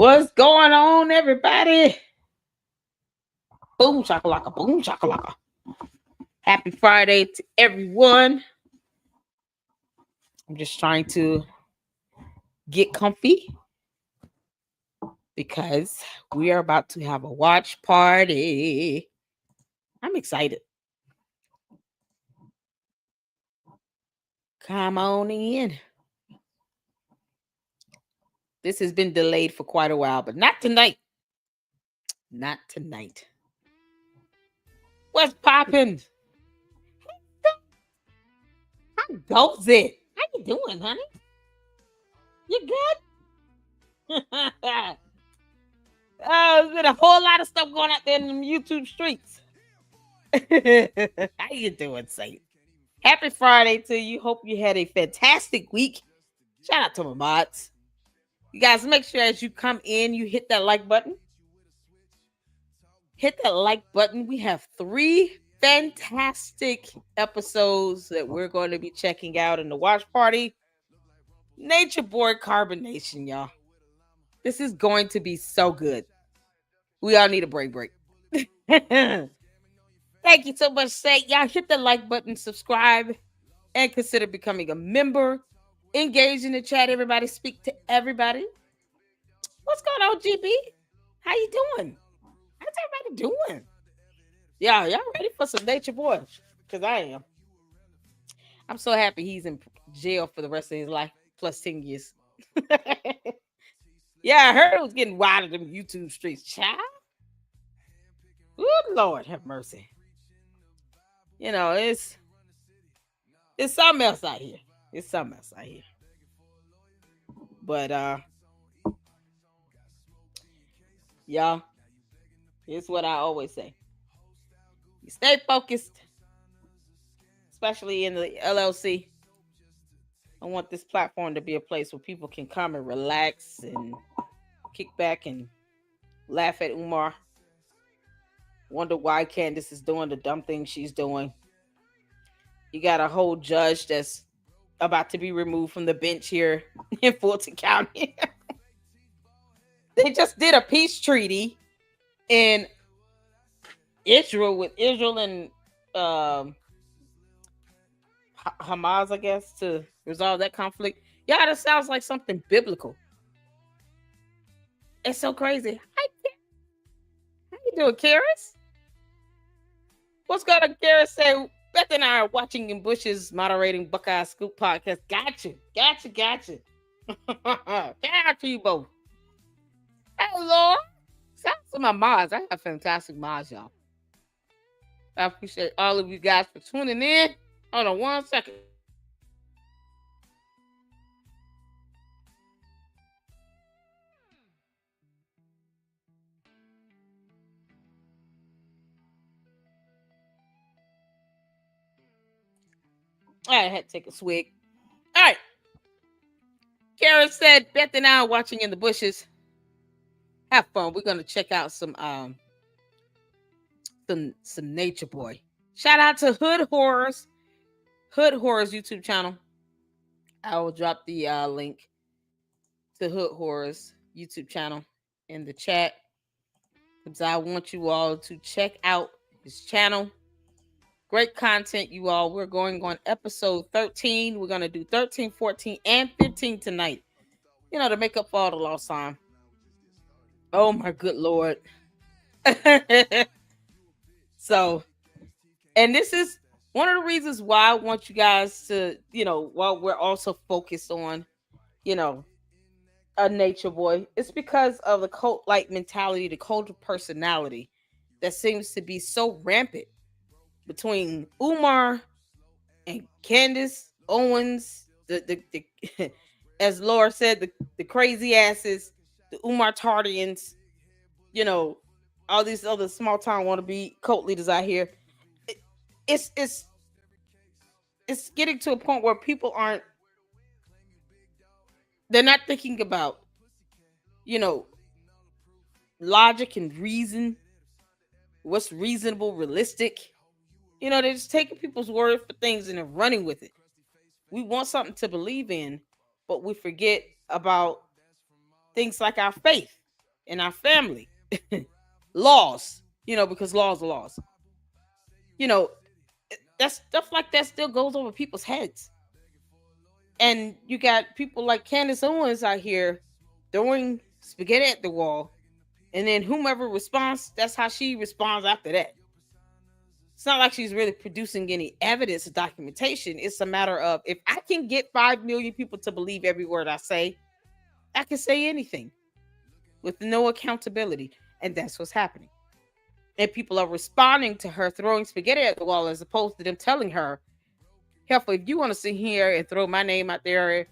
What's going on, everybody? Boom shakalaka, boom shakalaka. Happy Friday to everyone. I'm just trying to get comfy because we are about to have a watch party. I'm excited. Come on in. This has been delayed for quite a while, but not tonight. Not tonight. What's popping? How goes it? How you doing, honey? You good? There's been a whole lot of stuff going out there in the YouTube streets. How you doing, Saint? Happy Friday to you. Hope you had a fantastic week. Shout out to my mods. You guys, make sure as you come in, you hit that like button. Hit that like button. We have 3 fantastic episodes that we're going to be checking out in the watch party. Nature Boy Carbonation, y'all. This is going to be so good. We all need a break. Thank you so much, Saint. Y'all hit the like button, subscribe, and consider becoming a member. Engage in the chat, everybody. Speak to everybody. What's going on, GB? How you doing? How's everybody doing? Yeah, y'all ready for some Nature Boy? Because I am. I'm so happy he's in jail for the rest of his life, plus 10 years. Yeah, I heard it was getting wild in the YouTube streets. Child. Good Lord, have mercy. You know, it's something else out here. It's something else out here. But y'all, here's what I always say. You stay focused, especially in the LLC. I want this platform to be a place where people can come and relax and kick back and laugh at Umar. Wonder why Candace is doing the dumb thing she's doing. You got a whole judge that's about to be removed from the bench here in Fulton County. They just did a peace treaty in Israel with Israel and Hamas, I guess, to resolve that conflict. Yeah, that sounds like something biblical. It's so crazy. Hi, how you doing, Karis? What's going on, Karis? Say, Beth and I are watching in bushes, moderating Buckeye Scoop podcast. Gotcha. Shout out to you both. Hello. Shout out to my mods. I have fantastic mods, y'all. I appreciate all of you guys for tuning in. Hold on 1 second. All right, I had to take a swig. All right. Karen said, Beth and I are watching in the bushes. Have fun. We're gonna check out some Nature Boy. Shout out to Hood Horrors YouTube channel. I will drop the link to Hood Horrors YouTube channel in the chat because I want you all to check out his channel. Great content, you all. We're going on episode 13. We're going to do 13, 14, and 15 tonight. You know, to make up for all the lost time. Oh, my good Lord. So, and this is one of the reasons why I want you guys to, you know, while we're also focused on, you know, a Nature Boy, it's because of the cult-like mentality, the cult of personality that seems to be so rampant between Umar and Candace Owens, the as Laura said, the crazy asses, the Umar Tardians, you know, all these other small town wannabe cult leaders out here. It's getting to a point where people they're not thinking about, you know, logic and reason, what's reasonable, realistic. You know, they're just taking people's word for things and they're running with it. We want something to believe in, but we forget about things like our faith. in our family. Laws, because laws are laws. You know, that stuff like that still goes over people's heads. And you got people like Candace Owens out here throwing spaghetti at the wall, and then whomever responds, that's how she responds after that. It's not like she's really producing any evidence or documentation. It's a matter of, if I can get 5 million people to believe every word I say, I can say anything with no accountability. And that's what's happening. And people are responding to her throwing spaghetti at the wall, as opposed to them telling her, "Help, if you want to sit here and throw my name out there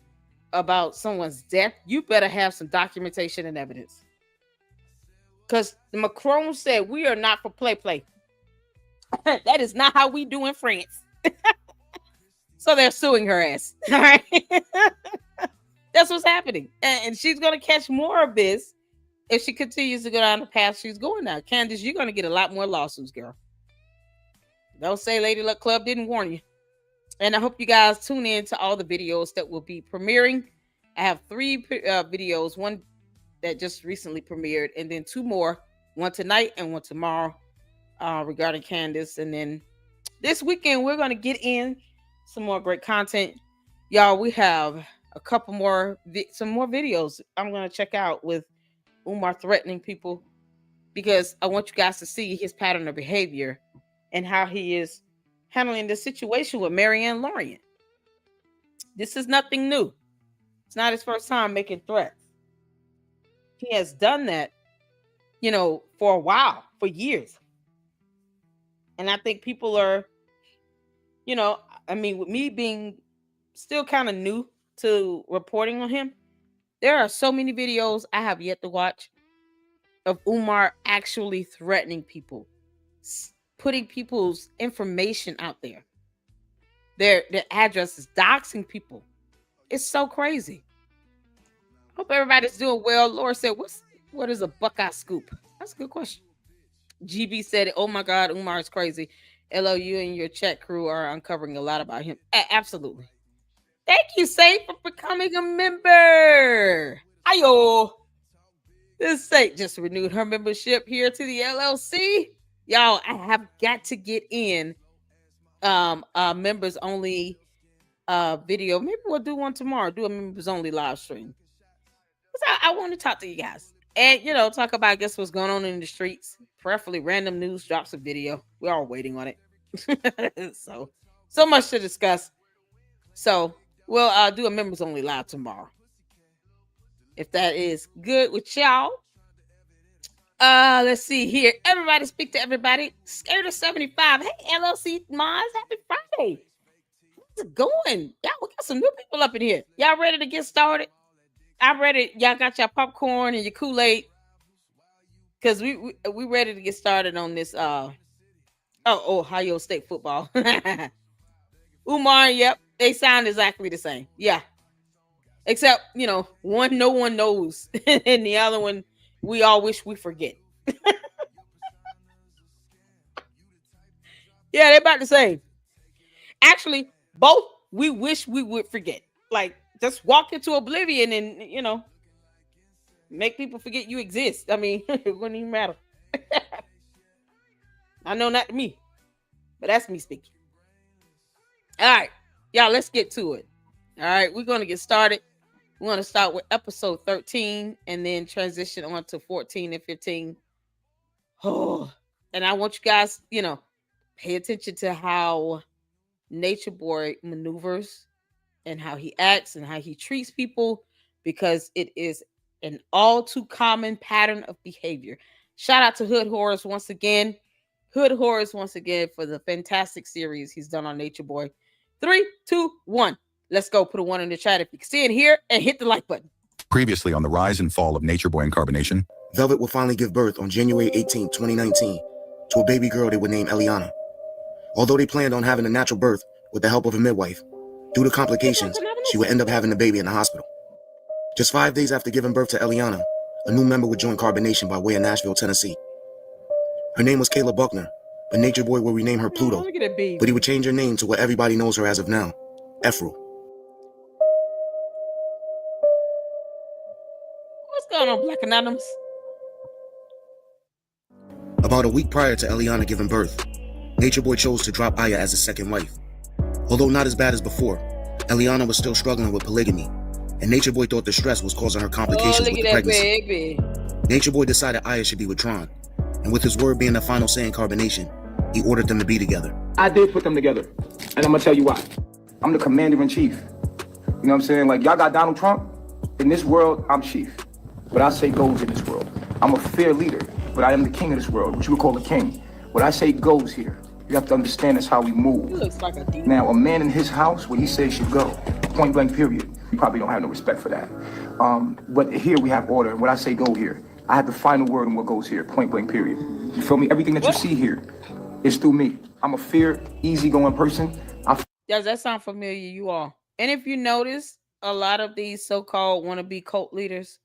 about someone's death, you better have some documentation and evidence." Because Macron said, "We are not for play. That is not how we do in France." So they're suing her ass. All right. That's what's happening. And she's going to catch more of this if she continues to go down the path she's going now. Candace, you're going to get a lot more lawsuits, girl. Don't say Lady Luck Club didn't warn you. And I hope you guys tune in to all the videos that will be premiering. I have 3 videos, one that just recently premiered, and then 2 more, one tonight and one tomorrow, regarding Candace. And then this weekend, we're going to get in some more great content. Y'all, we have a couple more, some more videos I'm going to check out with Umar threatening people, because I want you guys to see his pattern of behavior and how he is handling the situation with Marianne Lorient. This is nothing new. It's not his first time making threats. He has done that, for a while, for years. And I think people are, with me being still kind of new to reporting on him, there are so many videos I have yet to watch of Umar actually threatening people, putting people's information out there, their addresses, doxing people. It's so crazy. Hope everybody's doing well. Laura said, what is a Buckeye scoop? That's a good question. GB said, "Oh my God, Umar is crazy. LOU and your chat crew are uncovering a lot about him." Absolutely. Thank you, Saint, for becoming a member. Ayo. This Saint just renewed her membership here to the LLC. Y'all, I have got to get in members only video. Maybe we'll do one tomorrow. Do a members only live stream. Because I want to talk to you guys. And, talk about, I guess, what's going on in the streets. Preferably random news, drops of video. We're all waiting on it. So much to discuss. So we'll do a members only live tomorrow, if that is good with y'all. Let's see here. Everybody speak to everybody. Scared of 75. Hey, LLC Mods, happy Friday. How's it going? Y'all, we got some new people up in here. Y'all ready to get started? I'm ready. Y'all got your popcorn and your Kool-Aid, because we ready to get started on this Ohio State football. Umar, yep, they sound exactly the same. Yeah. Except, one no one knows, and the other one we all wish we forget. Yeah, they're about the same. Actually, both we wish we would forget. Like, just walk into oblivion and, make people forget you exist. I mean, it wouldn't even matter. I know not me, but that's me speaking. All right, y'all, let's get to it. All right, we're going to get started. We're going to start with episode 13 and then transition on to 14 and 15. Oh, and I want you guys, pay attention to how Nature Boy maneuvers and how he acts and how he treats people, because it is an all too common pattern of behavior. Shout out to Hood Horrors once again. Hood Horrors once again for the fantastic series he's done on Nature Boy. 3, 2, 1. Let's go. Put a 1 in the chat if you can see it here, and hit the like button. Previously on the rise and fall of Nature Boy and Carbonation. Velvet will finally give birth on January 18, 2019, to a baby girl they would name Eliana. Although they planned on having a natural birth with the help of a midwife, due to complications, she would end up having the baby in the hospital. Just 5 days after giving birth to Eliana, a new member would join Carbonation by way of Nashville, Tennessee. Her name was Kayla Buckner, but Nature Boy will rename her Pluto, but he would change her name to what everybody knows her as of now, Ephraim. What's going on, Black Anonymous? About a week prior to Eliana giving birth, Nature Boy chose to drop Aya as his second wife. Although not as bad as before, Eliana was still struggling with polygamy, and Nature Boy thought the stress was causing her complications with the pregnancy. Baby. Nature Boy decided Aya should be withdrawn, and with his word being the final say in carbonation, he ordered them to be together. I did put them together, and I'm gonna tell you why. I'm the commander-in-chief. You know what I'm saying? Like, y'all got Donald Trump. In this world, I'm chief, but I say goes in this world. I'm a fair leader, but I am the king of this world, what you would call a king. What I say goes here. You have to understand that's how we move. He looks like a demon. Now, a man in his house, what he says should go. Point blank, period. You probably don't have no respect for that. But here we have order, and what I say go here. I have the final word on what goes here, point blank, period. You feel me? Everything that you see here is through me. I'm a fair, easygoing person. Does that sound familiar, you all? And if you notice, a lot of these so-called wannabe cult leaders,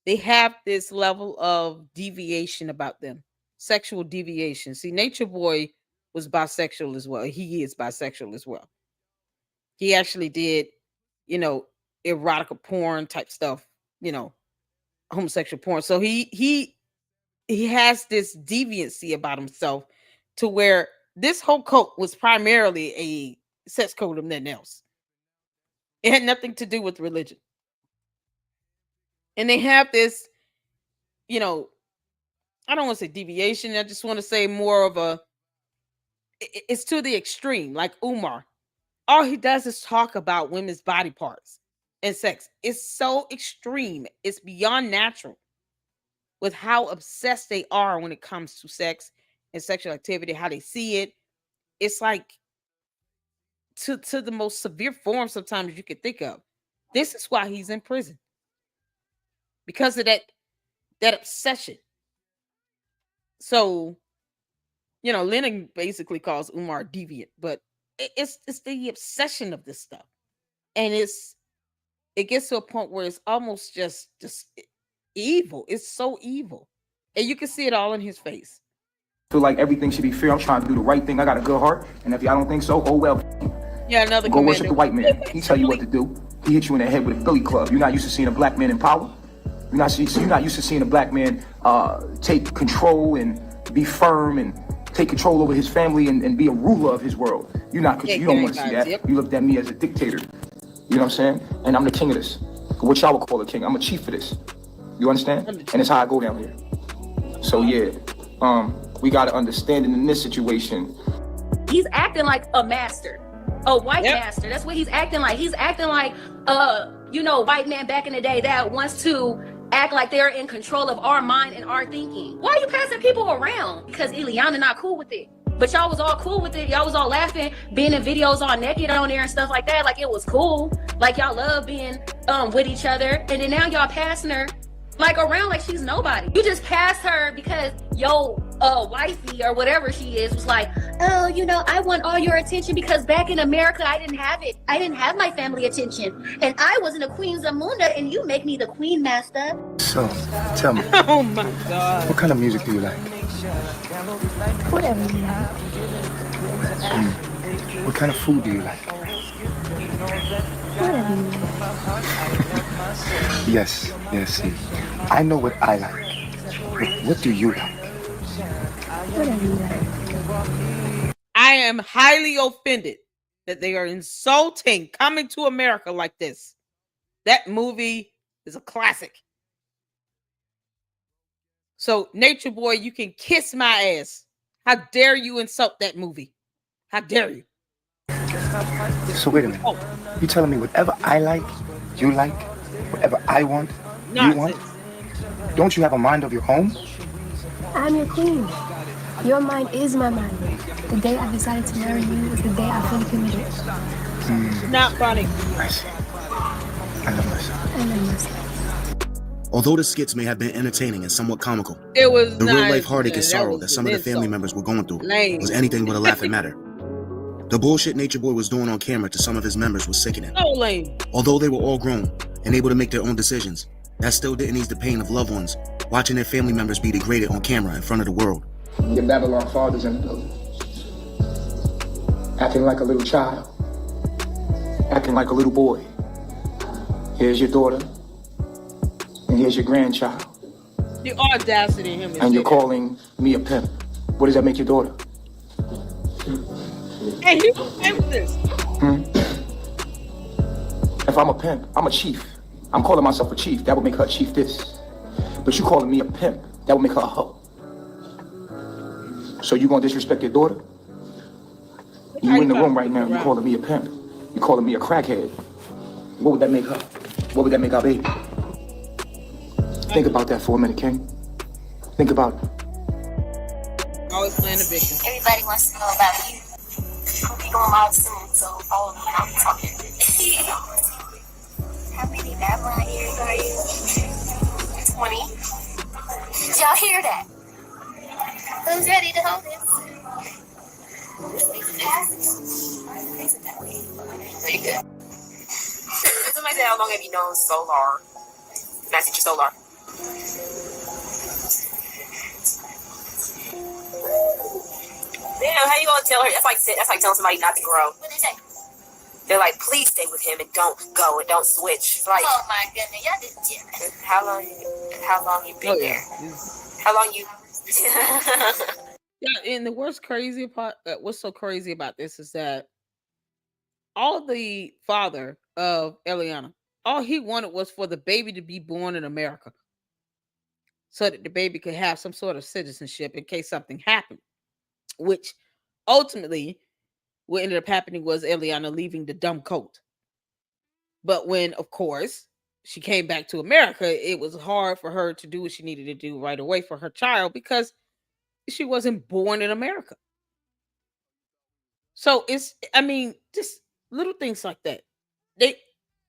they have this level of deviation about them. Sexual deviation. See, Nature Boy was bisexual as well. He is bisexual as well. He actually did, erotica porn type stuff, homosexual porn. So he has this deviancy about himself to where this whole cult was primarily a sex cult and nothing else. It had nothing to do with religion. And they have this, I don't want to say deviation. I just want to say more of it's to the extreme, like Umar. All he does is talk about women's body parts and sex. It's so extreme. It's beyond natural with how obsessed they are when it comes to sex and sexual activity, how they see it. It's like to the most severe form sometimes you could think of. This is why he's in prison. Because of that obsession. So, Lennon basically calls Umar deviant, but it's the obsession of this stuff. And it gets to a point where it's almost just evil. It's so evil. And you can see it all in his face. I feel like everything should be fair. I'm trying to do the right thing. I got a good heart. And if y'all don't think so, oh well. Yeah, another go worship the white man. He tell you what to do. He hit you in the head with a billy club. You're not used to seeing a black man in power. You're not used to seeing a black man take control and be firm and take control over his family and be a ruler of his world. You're not, because you don't want to see that. Yep. You looked at me as a dictator. You know what I'm saying? And I'm the king of this. What y'all would call a king. I'm a chief for this. You understand? And it's how I go down here. So yeah, we got to understand in this situation. He's acting like a master, a white master. That's what he's acting like. He's acting like, white man back in the day that wants to act like they're in control of our mind and our thinking. Why are you passing people around? Because Eliana not cool with it. But y'all was all cool with it. Y'all was all laughing, being in videos all naked on there and stuff like that. Like it was cool. Like y'all love being with each other. And then now y'all passing her like around like she's nobody. You just passed her because yo wifey or whatever she is was like, oh, I want all your attention because back in America I didn't have it. I didn't have my family attention. And I wasn't a Queen Zamunda and you make me the Queen Master. So, tell me. Oh my God. What kind of music do you like? Whatever you like. What kind of food do you like? Whatever you like. Yes. I know what I like. But what do you like? Whatever you like. I am highly offended that they are insulting Coming to America like this. That movie is a classic. So, Nature Boy, you can kiss my ass. How dare you insult that movie? How dare you? So wait a minute. You telling me whatever I like, you like, whatever I want, you want? Don't you have a mind of your own? I'm your queen. Your mind is my mind. The day I decided to marry you was the day I fully committed. Not funny. I see. I love myself. I love myself. Although the skits may have been entertaining and somewhat comical, It was the not, real-life heartache and that sorrow was that an some of the family insult. members were going through Lame. was anything but a laughing matter. The bullshit Nature Boy was doing on camera to some of his members was sickening. So lame. Although they were all grown and able to make their own decisions, that still didn't ease the pain of loved ones watching their family members be degraded on camera in front of the world. Your Babylon fathers in the building. Acting like a little child. Acting like a little boy. Here's your daughter. And here's your grandchild. The audacity in him is And you're there. calling me a pimp. What does that make your daughter? Hey, he's okay with this. If I'm a pimp, I'm a chief. I'm calling myself a chief. That would make her a chief this. But you calling me a pimp, that would make her a hoe. So you gonna disrespect your daughter? You in the room right now, you calling me a pimp. You calling me a crackhead. What would that make her? What would that make our baby? Think about that for a minute, King. Think about it. Always playing the victim. Everybody wants to know about you. I'll be going live soon, so follow me and I'll be talking. How many Babylon years are you? 20. Did y'all hear that? Who's ready to hold this? Pretty good. Somebody said, how long have you known Solar? Master Teacher Solar. Damn, how you gonna tell her? That's like telling somebody not to grow. What did they say? They're like, please stay with him and don't go and don't switch. Like, oh my goodness, y'all didn't tell me. How long you been there? How long you? Yeah, and the worst crazy part, what's so crazy about this is that all the father of Eliana, all he wanted was for the baby to be born in America, so that the baby could have some sort of citizenship in case something happened. Which ultimately, what ended up happening was Eliana leaving the dumb coat. But when, of course, she came back to America, it was hard for her to do what she needed to do right away for her child because she wasn't born in America. So just little things like that.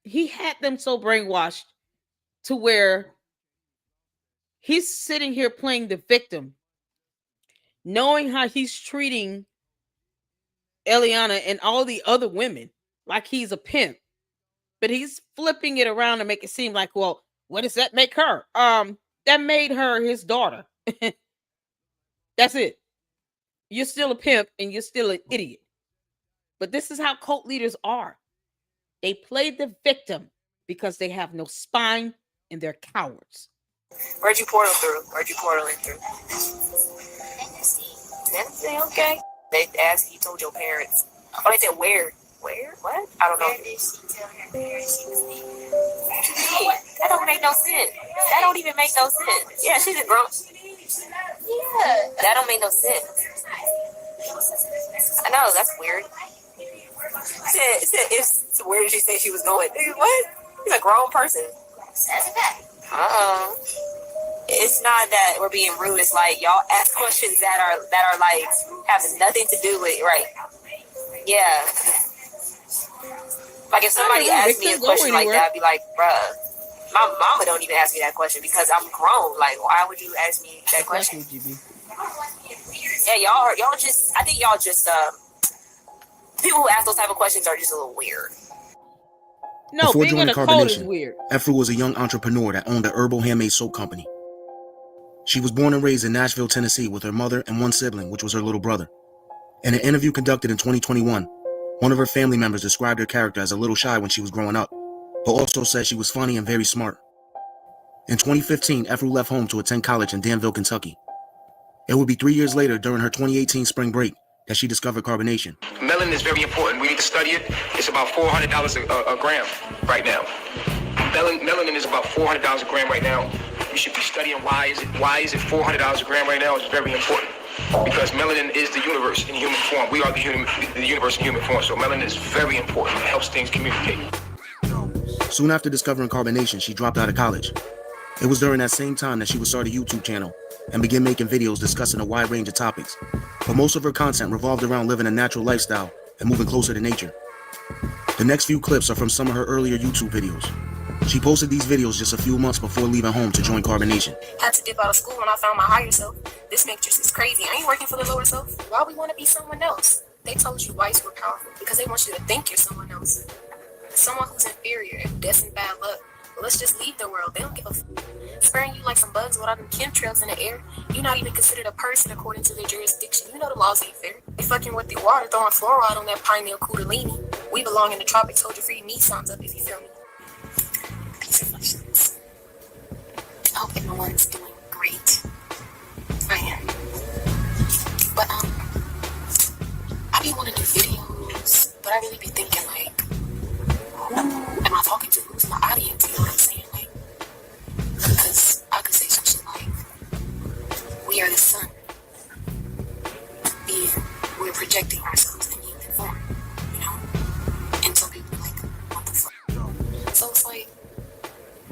He had them so brainwashed to where he's sitting here playing the victim, knowing how he's treating Eliana and all the other women like he's a pimp. But he's flipping it around to make it seem like, well, what does that make her? That made her his daughter. That's it. You're still a pimp and you're still an idiot. But this is how cult leaders are. They play the victim because they have no spine and they're cowards. Where'd you portal through? Where'd you portal in through? Tennessee, okay. They asked you, told your parents. Oh, they said where? Where? What? I don't know. Where did she tell her parents she was leaving? That don't make no sense. That don't even make no sense. Yeah, she's a girl. Yeah. That don't make no sense. I know, that's weird. Where did she say she was going? What? She's a grown person. That's a fact. It's not that we're being rude. It's like y'all ask questions that are like having nothing to do with right. Yeah. Like if somebody asked me a question like that, I'd be like, bruh, my mama don't even ask me that question because I'm grown. Like, why would you ask me that question? Yeah, y'all just, I think y'all just, people who ask those type of questions are just a little weird. No, before being in joining a cult is Carbonation, weird. Efru was a young entrepreneur that owned a herbal handmade soap company. She was born and raised in Nashville, Tennessee with her mother and one sibling, which was her little brother. In an interview conducted in 2021, one of her family members described her character as a little shy when she was growing up, but also said she was funny and very smart. In 2015, Efru left home to attend college in Danville, Kentucky. It would be 3 years later, during her 2018 spring break, that she discovered Carbonation. Melanin is very important. We need to study it. It's about $400 a gram right now. Melanin is about $400 a gram right now. You should be studying why is it $400 a gram right now. It's very important because melanin is the universe in human form. We are the universe in human form. So melanin is very important. It helps things communicate. Soon after discovering Carbonation, she dropped out of college. It was during that same time that she would start a YouTube channel and begin making videos discussing a wide range of topics. But most of her content revolved around living a natural lifestyle and moving closer to nature. The next few clips are from some of her earlier YouTube videos. She posted these videos just a few months before leaving home to join Carbonation. Had to dip out of school when I found my higher self. This matrix is crazy. I ain't working for the lower self. Why we want to be someone else? They told you whites were powerful because they want you to think you're someone else. Someone who's inferior and destined bad luck. But let's just leave the world. They don't give a f***. Spraying you like some bugs without them chemtrails in the air. You're not even considered a person according to their jurisdiction. You know the laws ain't fair. They fucking with the water, throwing fluoride on that pineal kundalini. We belong in the tropics. Hold your free meat signs up if you feel me. Peace reflections. I hope everyone's doing great. videos, but I really be thinking like, who am I talking to? Who's my audience? You know what I'm saying? Like, because I could say some shit like, we are the sun, and we're projecting ourselves in human form, you know? And some people like, what the fuck? So it's like,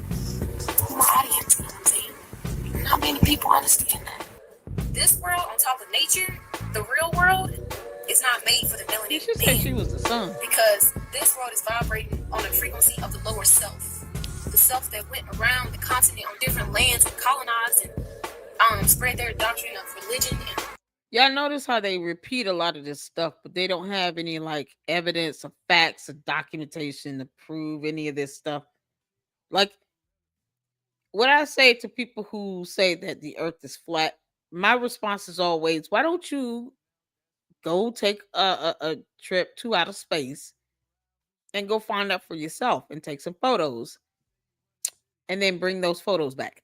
who's my audience? You know what I'm saying? Not many people understand that. This world on top of nature, the real world, is not made for the You melanated should say man. she was the sun. Because this world is vibrating on the frequency of the lower self. The self that went around the continent on different lands and colonized and spread their doctrine of religion. And Y'all notice how they repeat a lot of this stuff, but they don't have any like evidence or facts or documentation to prove any of this stuff. Like what I say to people who say that the earth is flat, my response is always, why don't you go take a trip to outer space and go find out for yourself and take some photos and then bring those photos back.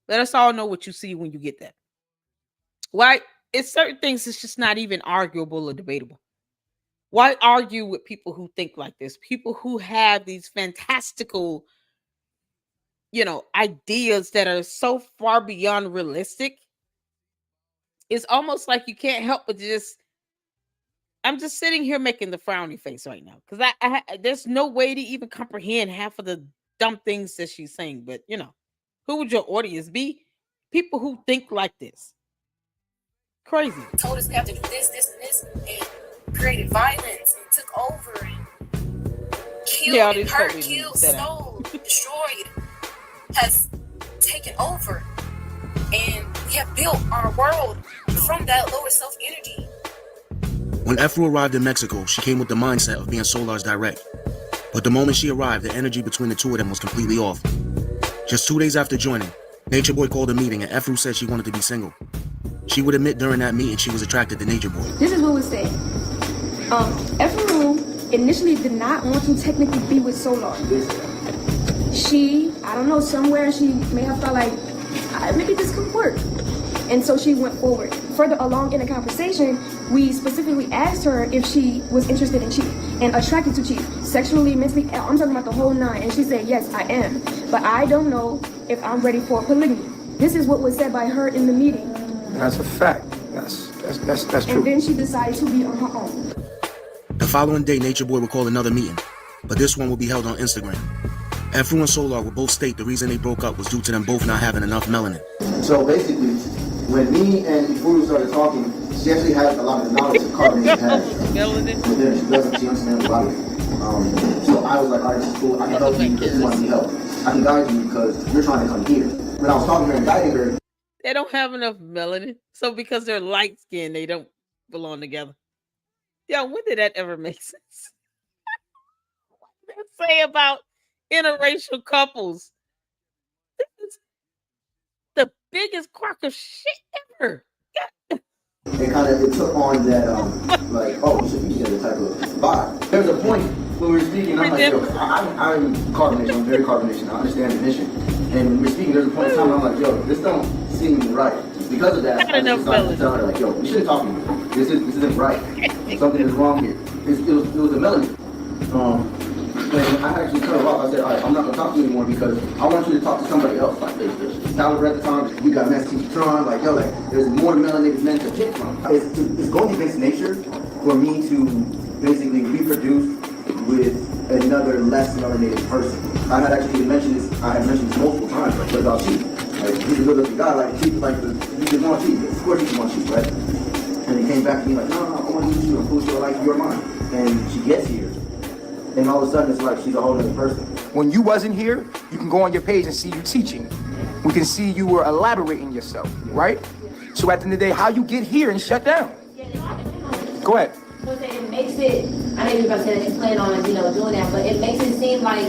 Let us all know what you see when you get that. Why? It's certain things it's just not even arguable or debatable. Why argue with people who think like this? People who have these fantastical, ideas that are so far beyond realistic. It's almost like you can't help but I'm just sitting here making the frowny face right now because there's no way to even comprehend half of the dumb things that she's saying. But who would your audience be? People who think like this. Crazy. told us we have to do this, and this, and created violence and took over and killed and hurt, killed, stole, destroyed, has taken over. And we have built our world from that lower self energy. When Efru arrived in Mexico, she came with the mindset of being Solar's direct. But the moment she arrived, the energy between the two of them was completely off. Just 2 days after joining, Nature Boy called a meeting and Efru said she wanted to be single. She would admit during that meeting she was attracted to Nature Boy. This is what was said. Efru initially did not want to technically be with Solar. I don't know, somewhere she may have felt like, maybe this could work. And so she went forward. Further along in the conversation, we specifically asked her if she was interested in Chief and attracted to Chief, sexually, mentally, I'm talking about the whole nine. And she said, yes, I am. But I don't know if I'm ready for polygamy. This is what was said by her in the meeting. That's a fact. That's true. And then she decided to be on her own. The following day, Nature Boy would call another meeting, but this one will be held on Instagram. Efru and Solar would both state the reason they broke up was due to them both not having enough melanin. So basically, when me and Ifuru started talking, she actually has a lot of knowledge of carbonation hash. But then she understands a lot of it. So I was like, all right, this is cool. I can help you because you want to be helped. I can guide you because you're trying to come here. When I was talking to her and guiding her, they don't have enough melanin. So because they're light skinned, they don't belong together. Yo, when did that ever make sense? What did they say about interracial couples? This is the biggest crock of shit ever. it took on that, like, oh, we should be together type of vibe. There's a point when we were speaking, I'm like, yo, I'm carbonation, I'm very carbonation, I understand the mission. And when we're speaking, there's a point in time, I'm like, yo, this don't seem right. Because of that, I just decided to tell her, like, yo, we shouldn't talk anymore. This isn't right. Something is wrong here. It was a melody. And I actually cut her off. I said, all right, I'm not going to talk to you anymore because I want you to talk to somebody else. Like, there's Caliber at the time, we got Mass Teacher Tron, like, yo, like, there's more melanated men to pick from. It's going against nature for me to basically reproduce with another less melanated person. I had actually mentioned this, multiple times, like, what about Chief? Like, he's a good looking guy, like, Chief, like, you just want Chief. Of course you want Chief, right? And he came back to me like, no, I want to use you and prove to her like you're mine. And she gets here. And all of a sudden, it's like she's a whole other person. When you wasn't here, you can go on your page and see you teaching. We can see you were elaborating yourself, right? So at the end of the day, how you get here and shut down? Go ahead. It makes it, I know you were about to say that you plan on, doing that, but it makes it seem like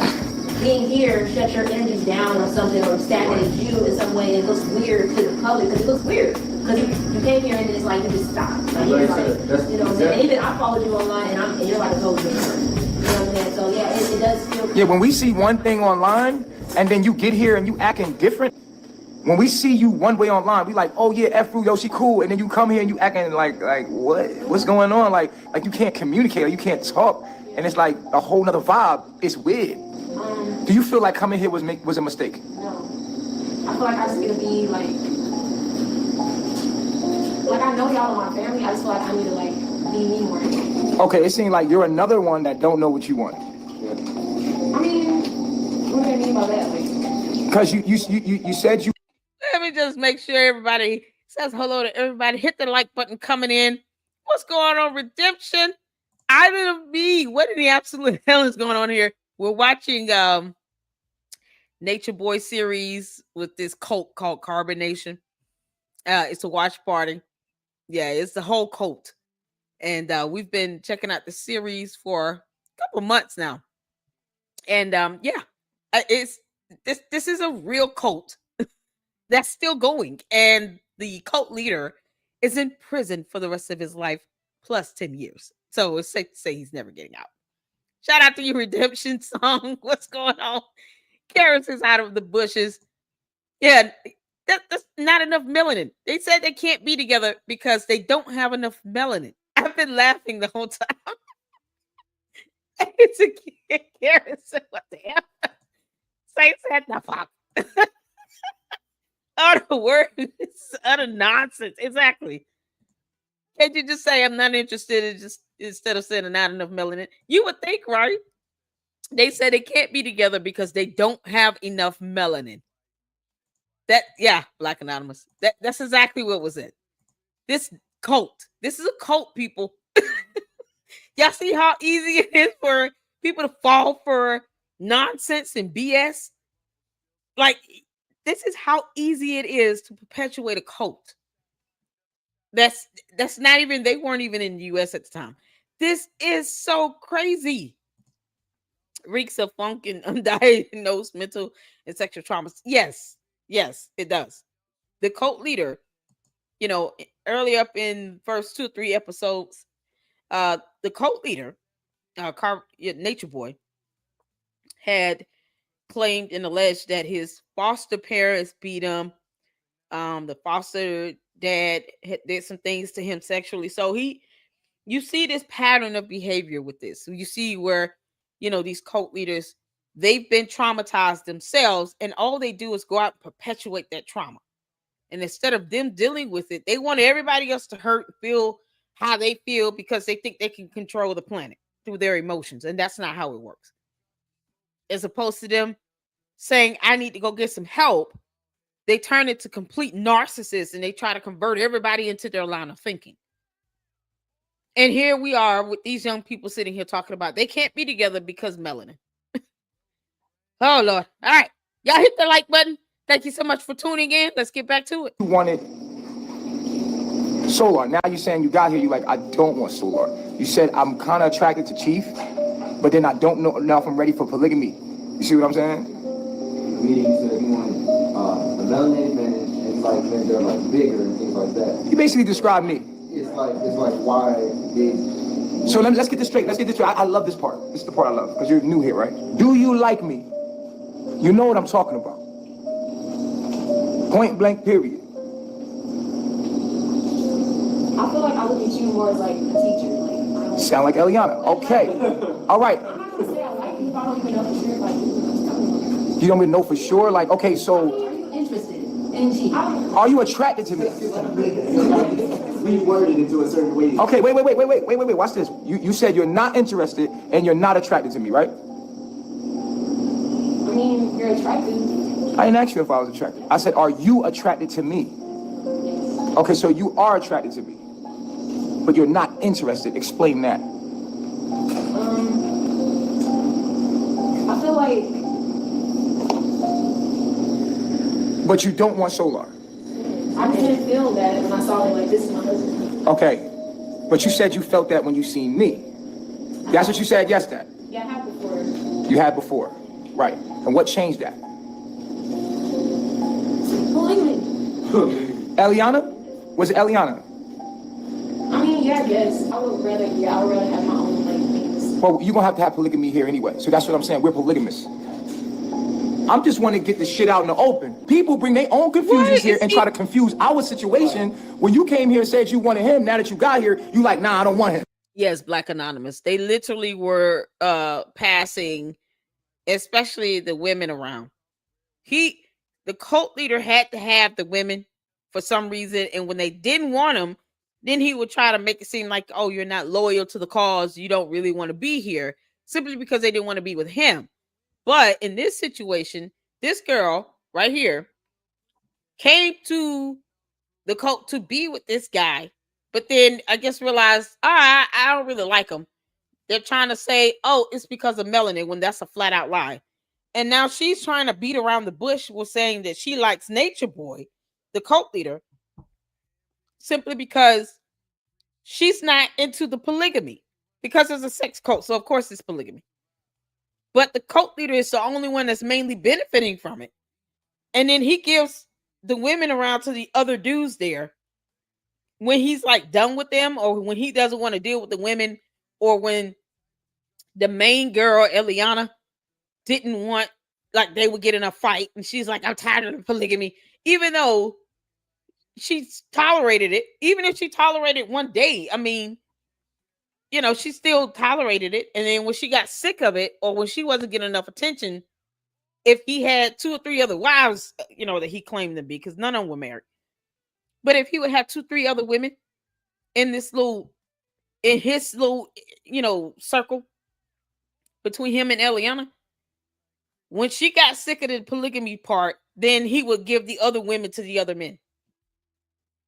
being here shuts your energy down or something, or stagnates you in some way. It looks weird to the public, because it looks weird. Because you came here and then it's like you just stopped. Like, you're like, you know what I'm saying? And even I followed you online and you're like a coach. You know what I'm saying? So yeah, it does feel. Yeah, when we see one thing online and then you get here and you acting different, When we see you one way online, we like, oh yeah, F Ru, yo, she cool. And then you come here and you acting like what? What's going on? Like you can't communicate or you can't talk. And it's like a whole nother vibe. It's weird. Do you feel like coming here was a mistake? No. I feel like I just need to be like I know y'all are my family. I just feel like I need to like be me more. Okay, it seems like you're another one that don't know what you want. I mean, what do you mean by that? Like, because you said you. Let me just make sure everybody says hello to everybody. Hit the like button coming in. What's going on, Redemption? Island of Me. What in the absolute hell is going on here? We're watching Nature Boy series with this cult called Carbonation. It's a watch party. Yeah, it's the whole cult. And we've been checking out the series for a couple months now. And it's this is a real cult that's still going. And the cult leader is in prison for the rest of his life, plus 10 years. So it's safe to say he's never getting out. Shout out to you, Redemption Song. What's going on? Karis is out of the bushes. Yeah, that's not enough melanin. They said they can't be together because they don't have enough melanin. I've been laughing the whole time. It's a Karis. What the hell? Say said the fuck. Utter words, utter nonsense. Exactly. Can't you just say I'm not interested in just instead of saying not enough melanin? You would think, right? They said they can't be together because they don't have enough melanin. Black Anonymous. That's exactly what was it. This cult. This is a cult, people. Y'all see how easy it is for people to fall for nonsense and BS? Like, this is how easy it is to perpetuate a cult. That's not even, they weren't even in the US at the time. This is so crazy. Reeks of funk and undiagnosed mental and sexual traumas. Yes, it does. The cult leader, early up in first 2 or 3 episodes, the cult leader, Nature Boy, had claimed and alleged that his foster parents beat him. The foster dad did some things to him sexually. So you see this pattern of behavior with this. So you see where, these cult leaders, they've been traumatized themselves, and all they do is go out and perpetuate that trauma. And instead of them dealing with it, they want everybody else to hurt and feel how they feel because they think they can control the planet through their emotions. And that's not how it works. As opposed to them saying, I need to go get some help, they turn into complete narcissists and they try to convert everybody into their line of thinking. And here we are with these young people sitting here talking about they can't be together because melanin. Oh, Lord. All right. Y'all hit the like button. Thank you so much for tuning in. Let's get back to it. You wanted Solar. Now you're saying you got here, you're like, I don't want Solar. You said, I'm kind of attracted to Chief, but then I don't know if I'm ready for polygamy. You see what I'm saying? Meaning you said you wanted a melanated man, and like men that are like bigger and things like that. You basically described me. It's like why they. So let's get this straight. I love this part. This is the part I love because you're new here, right? Do you like me? You know what I'm talking about. Point blank, period. I feel like I look at you more as like a teacher. Like, I don't Sound like Eliana. Okay. All right. I'm not gonna say I like you if I don't even know for sure. Like, you don't even know for sure? Like, okay, so. are you interested in G? Are you attracted to me? Reworded into a certain way. Okay, wait. Watch this. You said you're not interested and you're not attracted to me, right? I mean, you're attractive. I didn't ask you if I was attracted. I said, are you attracted to me? Okay, so you are attracted to me, but you're not interested. Explain that. I feel like. But you don't want Solar. I didn't feel that when I saw it like this is my husband. Okay, but you said you felt that when you seen me. That's what you said, yes, that. Yeah, I have before. You had before, right. And what changed that? Polygamy. Eliana? Was it Eliana? I mean, yeah, I guess. I would rather have my own like things. Well, you're gonna have to have polygamy here anyway. So that's what I'm saying, we're polygamous. I'm just want to get the shit out in the open. People bring their own confusions here and try to confuse our situation. When you came here and said you wanted him, now that you got here, you like, nah, I don't want him. Yes, Black Anonymous. They literally were passing, especially the women around. The cult leader had to have the women for some reason, and when they didn't want him, then he would try to make it seem like, oh, you're not loyal to the cause, you don't really want to be here, simply because they didn't want to be with him. But in this situation, this girl right here came to the cult to be with this guy, but then I guess realized, I don't really like him. They're trying to say, oh, it's because of melanin, when that's a flat out lie. And now she's trying to beat around the bush with saying that she likes Nature Boy, the cult leader, simply because she's not into the polygamy, because it's a sex cult. So of course it's polygamy. But the cult leader is the only one that's mainly benefiting from it. And then he gives the women around to the other dudes there when he's like done with them, or when he doesn't want to deal with the women, or when the main girl, Eliana, didn't want, like, they would get in a fight and she's like, I'm tired of the polygamy, even though she tolerated it. Even if she tolerated one day, I mean, you know, she still tolerated it. And then when she got sick of it, or when she wasn't getting enough attention, if he had 2 or 3 other wives, you know, that he claimed to be, because none of them were married, but if he would have 2, 3 other women in his little, you know, circle between him and Eliana, when she got sick of the polygamy part, then he would give the other women to the other men.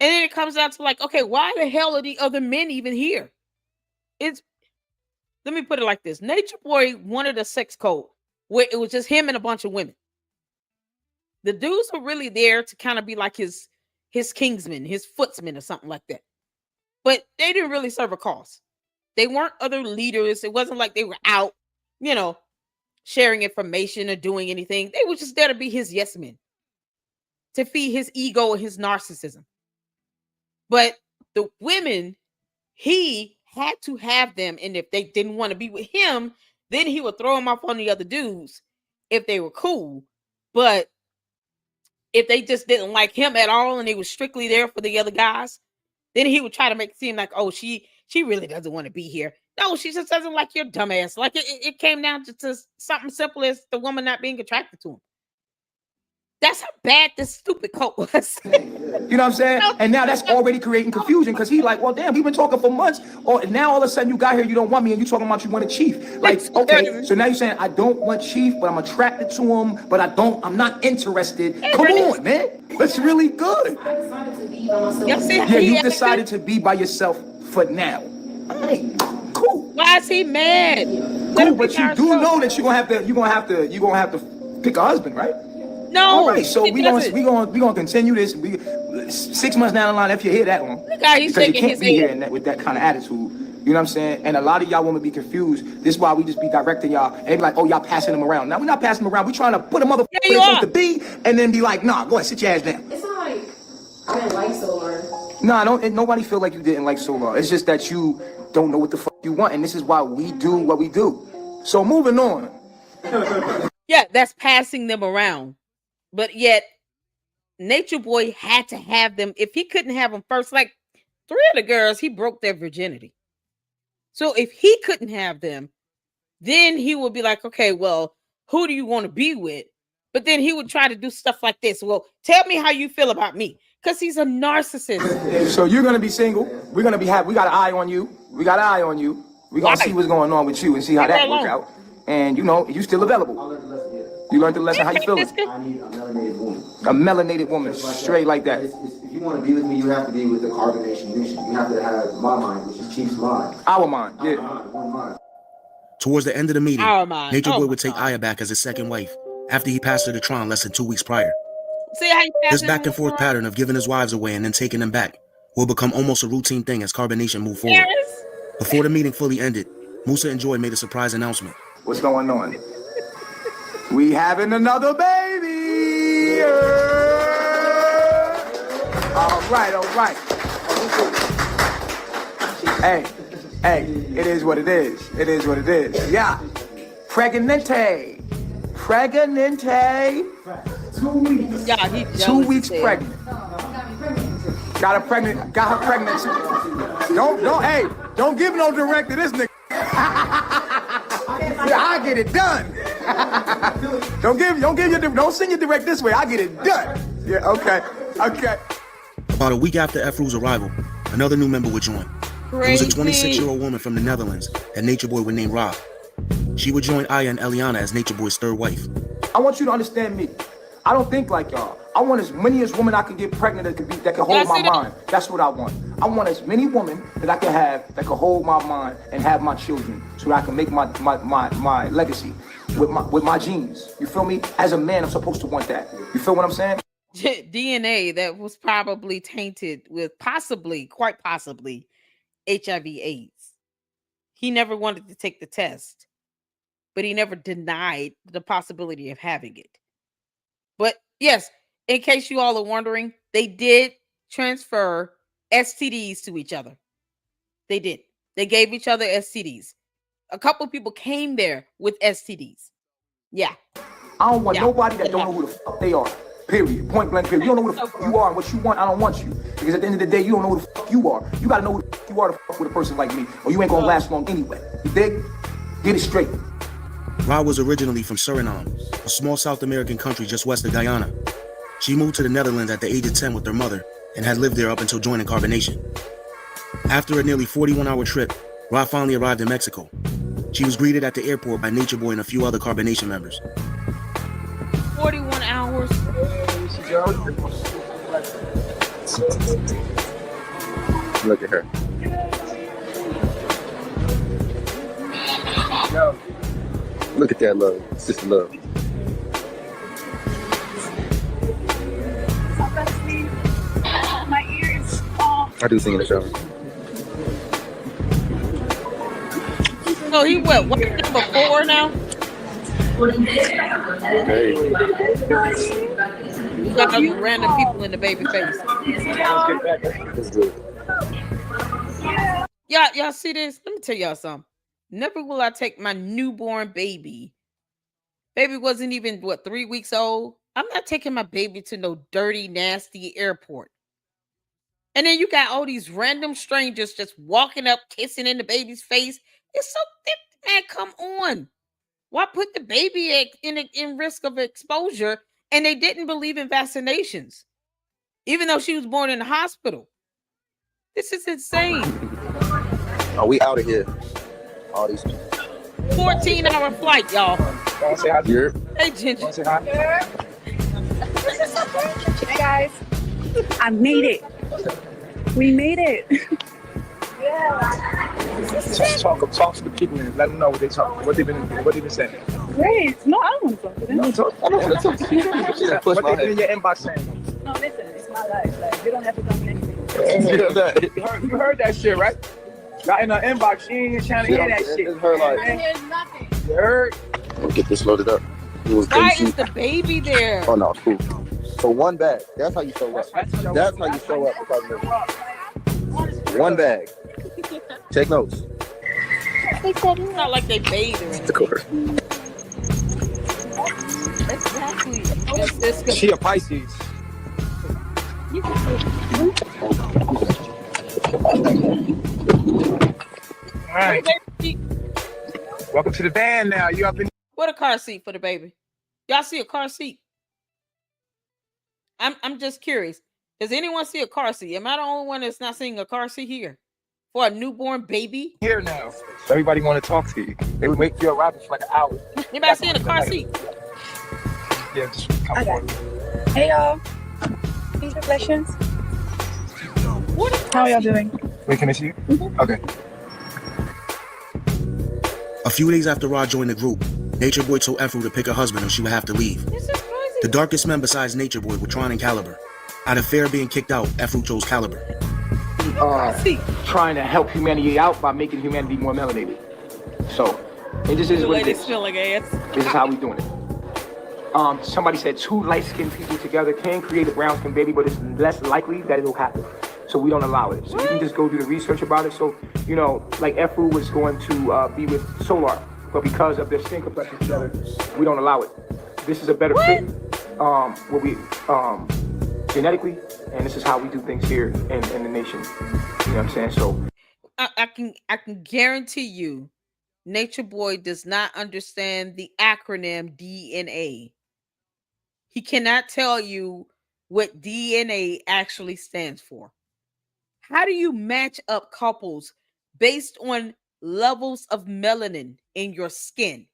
And then it comes down to like, okay, why the hell are the other men even here? Let me put it like this. Nature Boy wanted a sex cult where it was just him and a bunch of women. The dudes were really there to kind of be like his kingsmen, his footsmen, or something like that. But they didn't really serve a cause. They weren't other leaders. It wasn't like they were out, you know, sharing information or doing anything. They were just there to be his yes men, to feed his ego and his narcissism. But the women, he had to have them. And if they didn't want to be with him, then he would throw them off on the other dudes if they were cool. But if they just didn't like him at all and they were strictly there for the other guys, then he would try to make it seem like, oh, she really doesn't want to be here. No, she just doesn't like your dumbass. Like it came down to something simple as the woman not being attracted to him. That's how bad this stupid cult was. You know what I'm saying? And now that's already creating confusion, because he like, well, damn, we've been talking for months. Or now all of a sudden you got here, you don't want me, and you talking about you want a chief. Like, okay, so now you're saying I don't want chief, but I'm attracted to him, but I'm not interested. Come on, man. That's really good. I decided to be by myself. Yeah, you decided to be by yourself for now. All right, cool. Why is he mad? Cool, but you do know that you're gonna have to pick a husband, right? No. All right, so we gonna continue this. 6 months down the line, if you hear that one, He's because you shaking can't his be here head. with that kind of attitude. You know what I'm saying? And a lot of y'all women be confused. This is why we just be directing y'all. And they be like, oh, y'all passing them around. Now we're not passing them around. We trying to put a motherfucker where they're supposed to be, and then be like, nah, go ahead, sit your ass down. It's not like I didn't like Solar. Nah, nobody feel like you didn't like Solar. It's just that you don't know what the fuck you want, and this is why we do what we do. So moving on. Yeah, that's passing them around. But yet, Nature Boy had to have them. If he couldn't have them first, like 3 of the girls, he broke their virginity. So if he couldn't have them, then he would be like, okay, well, who do you want to be with? But then he would try to do stuff like this. Well, tell me how you feel about me. Because he's a narcissist. So you're going to be single. We got an eye on you. We got an eye on you. We're going to see what's going on with you and see how that works out. And, you know, you still available. I learned the lesson, yeah. You learned the lesson. How you feeling? I need a melanated woman. A melanated woman, straight like that. If you want to be with me, you have to be with the carbonation mission. You have to have my mind, which is Chief's mind. Our mind, yeah. One mind. Towards the end of the meeting, Nature Boy would take God. Aya back as his second wife, after he passed her to Tron less than 2 weeks prior. See how you This back and forth pattern of giving his wives away and then taking them back will become almost a routine thing as carbonation moved forward. Before the meeting fully ended, Musa and Joy made a surprise announcement. What's going on? We having another baby! All right. Hey, it is what it is. Yeah. Pregnante. pregnant. 2 weeks. Yeah, he 2 weeks jealous. pregnant. Got her pregnant. Got her pregnant. Don't give no direct to this nigga. I get it done. Don't send your direct this way. I get it done. Yeah, okay. About a week after Efru's arrival, another new member would join. It was a 26-year-old woman from the Netherlands that Nature Boy would name Rob. She would join Aya and Eliana as Nature Boy's third wife. I want you to understand me. I don't think like y'all. I want as many as women I can get pregnant that can hold my mind. That's what I want. I want as many women that I can have that can hold my mind and have my children, so that I can make my legacy with my genes. You feel me? As a man, I'm supposed to want that. You feel what I'm saying? DNA that was probably tainted with quite possibly, HIV/AIDS. He never wanted to take the test, but he never denied the possibility of having it. But yes, in case you all are wondering, they did transfer STDs to each other. They did. They gave each other STDs. A couple of people came there with STDs. Yeah. I don't want nobody that don't know who the fuck they are. Period. Point blank period. You don't know who the fuck you are and what you want. I don't want you. Because at the end of the day, you don't know who the fuck you are. You gotta know who the fuck you are to fuck with a person like me, or you ain't gonna last long anyway. You dig? Get it straight. Rob was originally from Suriname, a small South American country just west of Guyana. She moved to the Netherlands at the age of 10 with her mother and had lived there up until joining Carbonation. After a nearly 41-hour trip, Rob finally arrived in Mexico. She was greeted at the airport by Nature Boy and a few other Carbonation members. 41 hours. Look at her. Look at that love. It's just love. My ears. I do sing in the shower. So he what number 4 now? Hey. You got those random people in the baby face. It's good. Y'all see this? Let me tell y'all something. Never will I take my newborn baby. Baby wasn't even 3 weeks old. I'm not taking my baby to no dirty, nasty airport. And then you got all these random strangers just walking up, kissing in the baby's face. It's so thick, man. Come on. Why put the baby in risk of exposure? And they didn't believe in vaccinations, even though she was born in the hospital. This is insane. Are we out of here? All these people. 14-hour flight, y'all. Say hi. Hey, Ginger. Say hi. Hey guys, I made it. We made it. Talk to the people and let them know what they've been saying. Great. No, I don't want to talk to them. I don't want to talk to you. What they've been in your inbox saying. No, listen, it's my life. Like, you don't have to tell me anything. You heard that shit, right? Got in her inbox, she ain't trying to hear that shit. It's her life. There's nothing. You heard? We'll get this loaded up. It was Why crazy. is the baby there? Oh no, cool. So one bag. That's how you show up. That's how you show up. One bag. Take notes. It's not like they bathe or anything. Exactly. It's She a Pisces. All right. Welcome to the van now. You up in? What a car seat for the baby. Y'all see a car seat? I'm just curious. Does anyone see a car seat? Am I the only one that's not seeing a car seat here for a newborn baby? Here now. Everybody want to talk to you. They would wait for your arrival for like an hour. Anybody seeing a car seat? Yeah, just come forward. Hey y'all. These reflections. How are y'all doing? Wait, can I see you? Okay. A few days after Rod joined the group, Nature Boy told Efru to pick a husband or she would have to leave. This is crazy. The darkest men besides Nature Boy were Tron and Caliber. Out of fear of being kicked out, Efru chose Caliber. Trying to help humanity out by making humanity more melanated. So, it just is The what it lady is. smelling ass. This is how we doing it. Somebody said 2 light-skinned people together can create a brown-skinned baby, but it's less likely that it'll happen. So we don't allow it. So you can just go do the research about it. So, like Efru was going to be with Solar, but because of their skin complexion together, we don't allow it. this is a better fit. Where we genetically, and this is how we do things here in the nation. You know what I'm saying? So I can guarantee you, Nature Boy does not understand the acronym DNA. He cannot tell you what DNA actually stands for. How do you match up couples based on levels of melanin in your skin?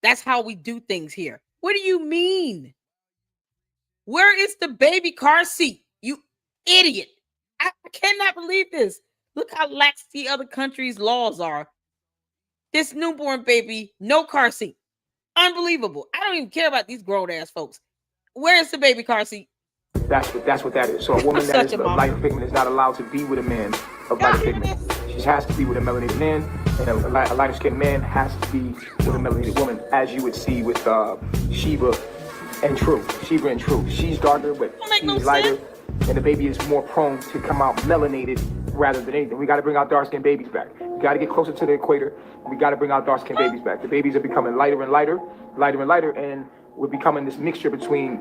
That's how we do things here. What do you mean? Where is the baby car seat? You idiot. I cannot believe this. Look how lax the other countries' laws are. This newborn baby, no car seat. Unbelievable. I don't even care about these grown ass folks. Where is the baby car seat? That's what that is. So a woman that is of lighter pigment is not allowed to be with a man of lighter pigment. She has to be with a melanated man, and a lighter skinned man has to be with a melanated woman, as you would see with Sheba and True. She's darker, but he's lighter, and the baby is more prone to come out melanated rather than anything. We got to bring our dark skinned babies back. We got to get closer to the equator. We got to bring our dark skinned babies back. The babies are becoming lighter and lighter, and we're becoming this mixture between,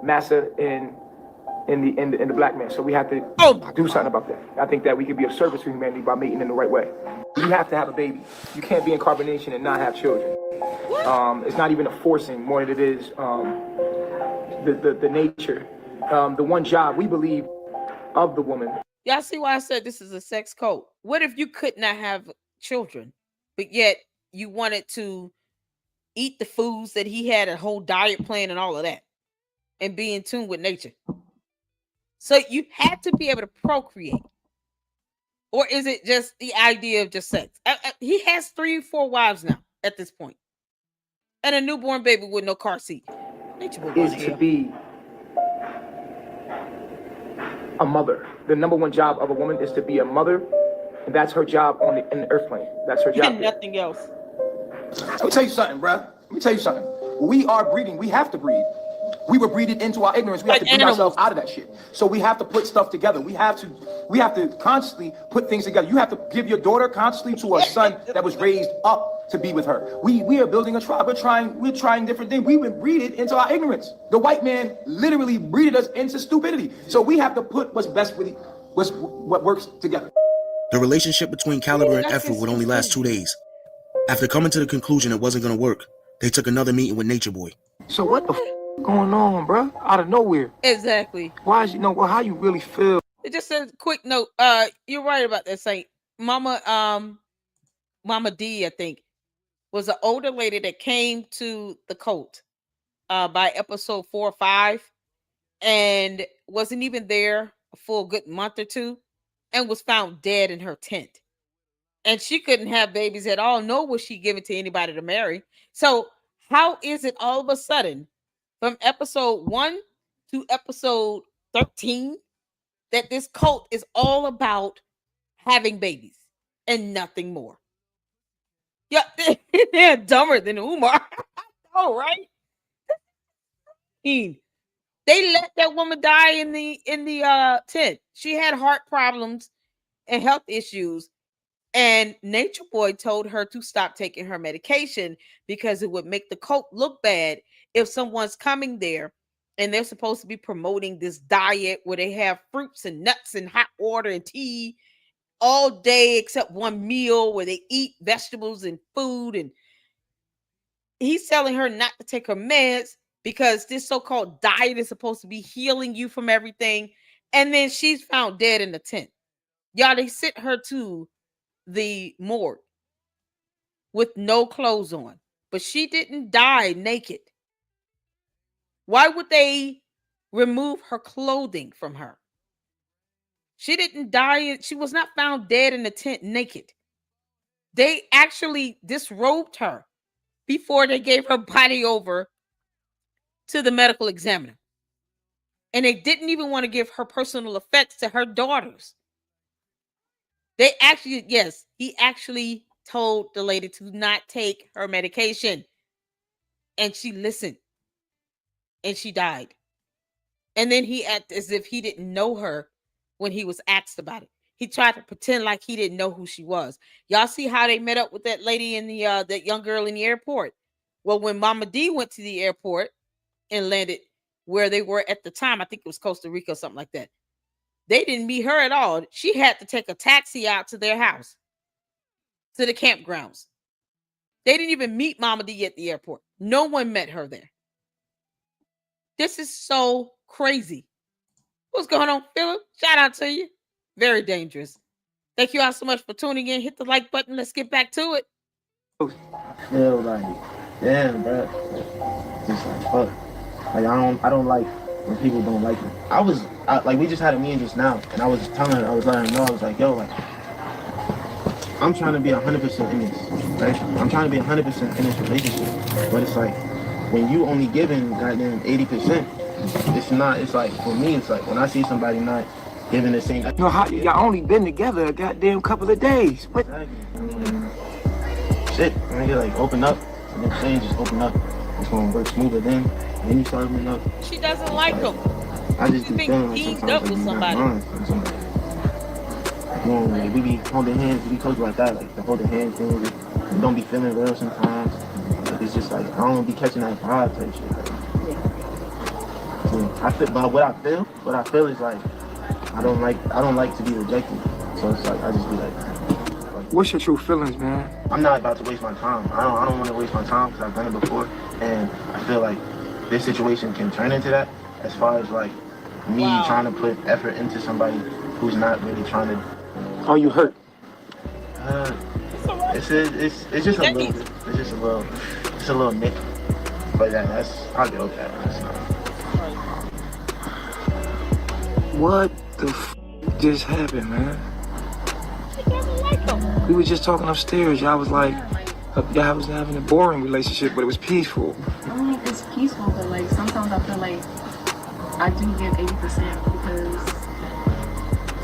massa and the black man. So we have to do something about that. I think that we could be of service to humanity by mating in the right way. You have to have a baby. You can't be in carbonation and not have children. It's not even a forcing more than it is the nature. The one job we believe of the woman. Y'all see why I said this is a sex cult? What if you could not have children, but yet you wanted to eat the foods that he had, a whole diet plan and all of that, and be in tune with nature? So you had to be able to procreate. Or is it just the idea of just sex? He has 3 or 4 wives now at this point. And a newborn baby with no car seat. Is to be a mother. The number one job of a woman is to be a mother. And that's her job in the earth plane. That's her job. And nothing else. Let me tell you something, bruh. Let me tell you something. We are breeding. We have to breed. We were breeded into our ignorance. We have to breed ourselves out of that shit. So we have to put stuff together. We have to consciously put things together. You have to give your daughter consciously to a son that was raised up to be with her. We are building a tribe. We're trying different things. We've been breeded into our ignorance. The white man literally breeded us into stupidity. So we have to put what's best with what works together. The relationship between Caliber and Efru would only last 2 days. After coming to the conclusion it wasn't going to work, they took another meeting with Nature Boy. So what the going on, bro? Out of nowhere. Exactly. Why is how you really feel? It just says quick note. You're right about that, Saint. Mama D, I think, was an older lady that came to the cult by episode 4 or 5 and wasn't even there a full good month or two and was found dead in her tent. And she couldn't have babies at all, nor was she given to anybody to marry. So how is it all of a sudden from episode 1 to episode 13 that this cult is all about having babies and nothing more? Yeah, they're dumber than Umar. Oh, right? They let that woman die in the tent. She had heart problems and health issues. And Nature Boy told her to stop taking her medication because it would make the cult look bad if someone's coming there and they're supposed to be promoting this diet where they have fruits and nuts and hot water and tea all day except one meal where they eat vegetables and food. And he's telling her not to take her meds because this so-called diet is supposed to be healing you from everything. And then she's found dead in the tent. Y'all, they sent her to the morgue with no clothes on, but she didn't die naked. Why would they remove her clothing from her? She didn't die. She was not found dead in the tent naked. They actually disrobed her before they gave her body over to the medical examiner. And they didn't even want to give her personal effects to her daughters. They actually, yes, he actually told the lady to not take her medication. And she listened. And she died. And then he acted as if he didn't know her when he was asked about it. He tried to pretend like he didn't know who she was. Y'all see how they met up with that lady in the that young girl in the airport? Well, when Mama D went to the airport and landed where they were at the time, I think it was Costa Rica or something like that. They didn't meet her at all. She had to take a taxi out to their house, to the campgrounds. They didn't even meet Mama D at the airport. No one met her there. This is so crazy. What's going on, Philip? Shout out to you. Very dangerous. Thank you all so much for tuning in. Hit the like button. Let's get back to it. Feel like, damn, bro. Just like, fuck. Like, I don't like when people don't like me. Like, we just had a meeting just now, and I was telling her, I was letting her know, I was like, yo, like, I'm trying to be 100% in this, right? I'm trying to be 100% in this relationship, but it's like, when you only giving goddamn 80%, it's like, for me, it's like, when I see somebody not giving the same. No, how y'all only been together a goddamn couple of days. What? Shit, nigga, like, open up. And then things just open up. It's gonna work smoother then you start opening up. She doesn't like him. I just be feeling like teamed sometimes up with like somebody. Like, we be holding hands, we told you about that, like the holding hands thing, we don't be feeling real sometimes. Like, it's just like, I don't be catching that vibe type shit. Like, yeah, but what I feel is like, I don't like to be rejected. So it's like, I just be like, what's your true feelings, man? I'm not about to waste my time. I don't want to waste my time because I've done it before, and I feel like this situation can turn into that. As far as like me trying to put effort into somebody who's not really trying to. Are you hurt? It's just a little bit. It's a little nick. But I'll deal with that. What the just happened, man? We were just talking upstairs. Y'all was like, y'all was having a boring relationship, but it was peaceful. I mean, it's peaceful, but like sometimes I feel like I do give 80% because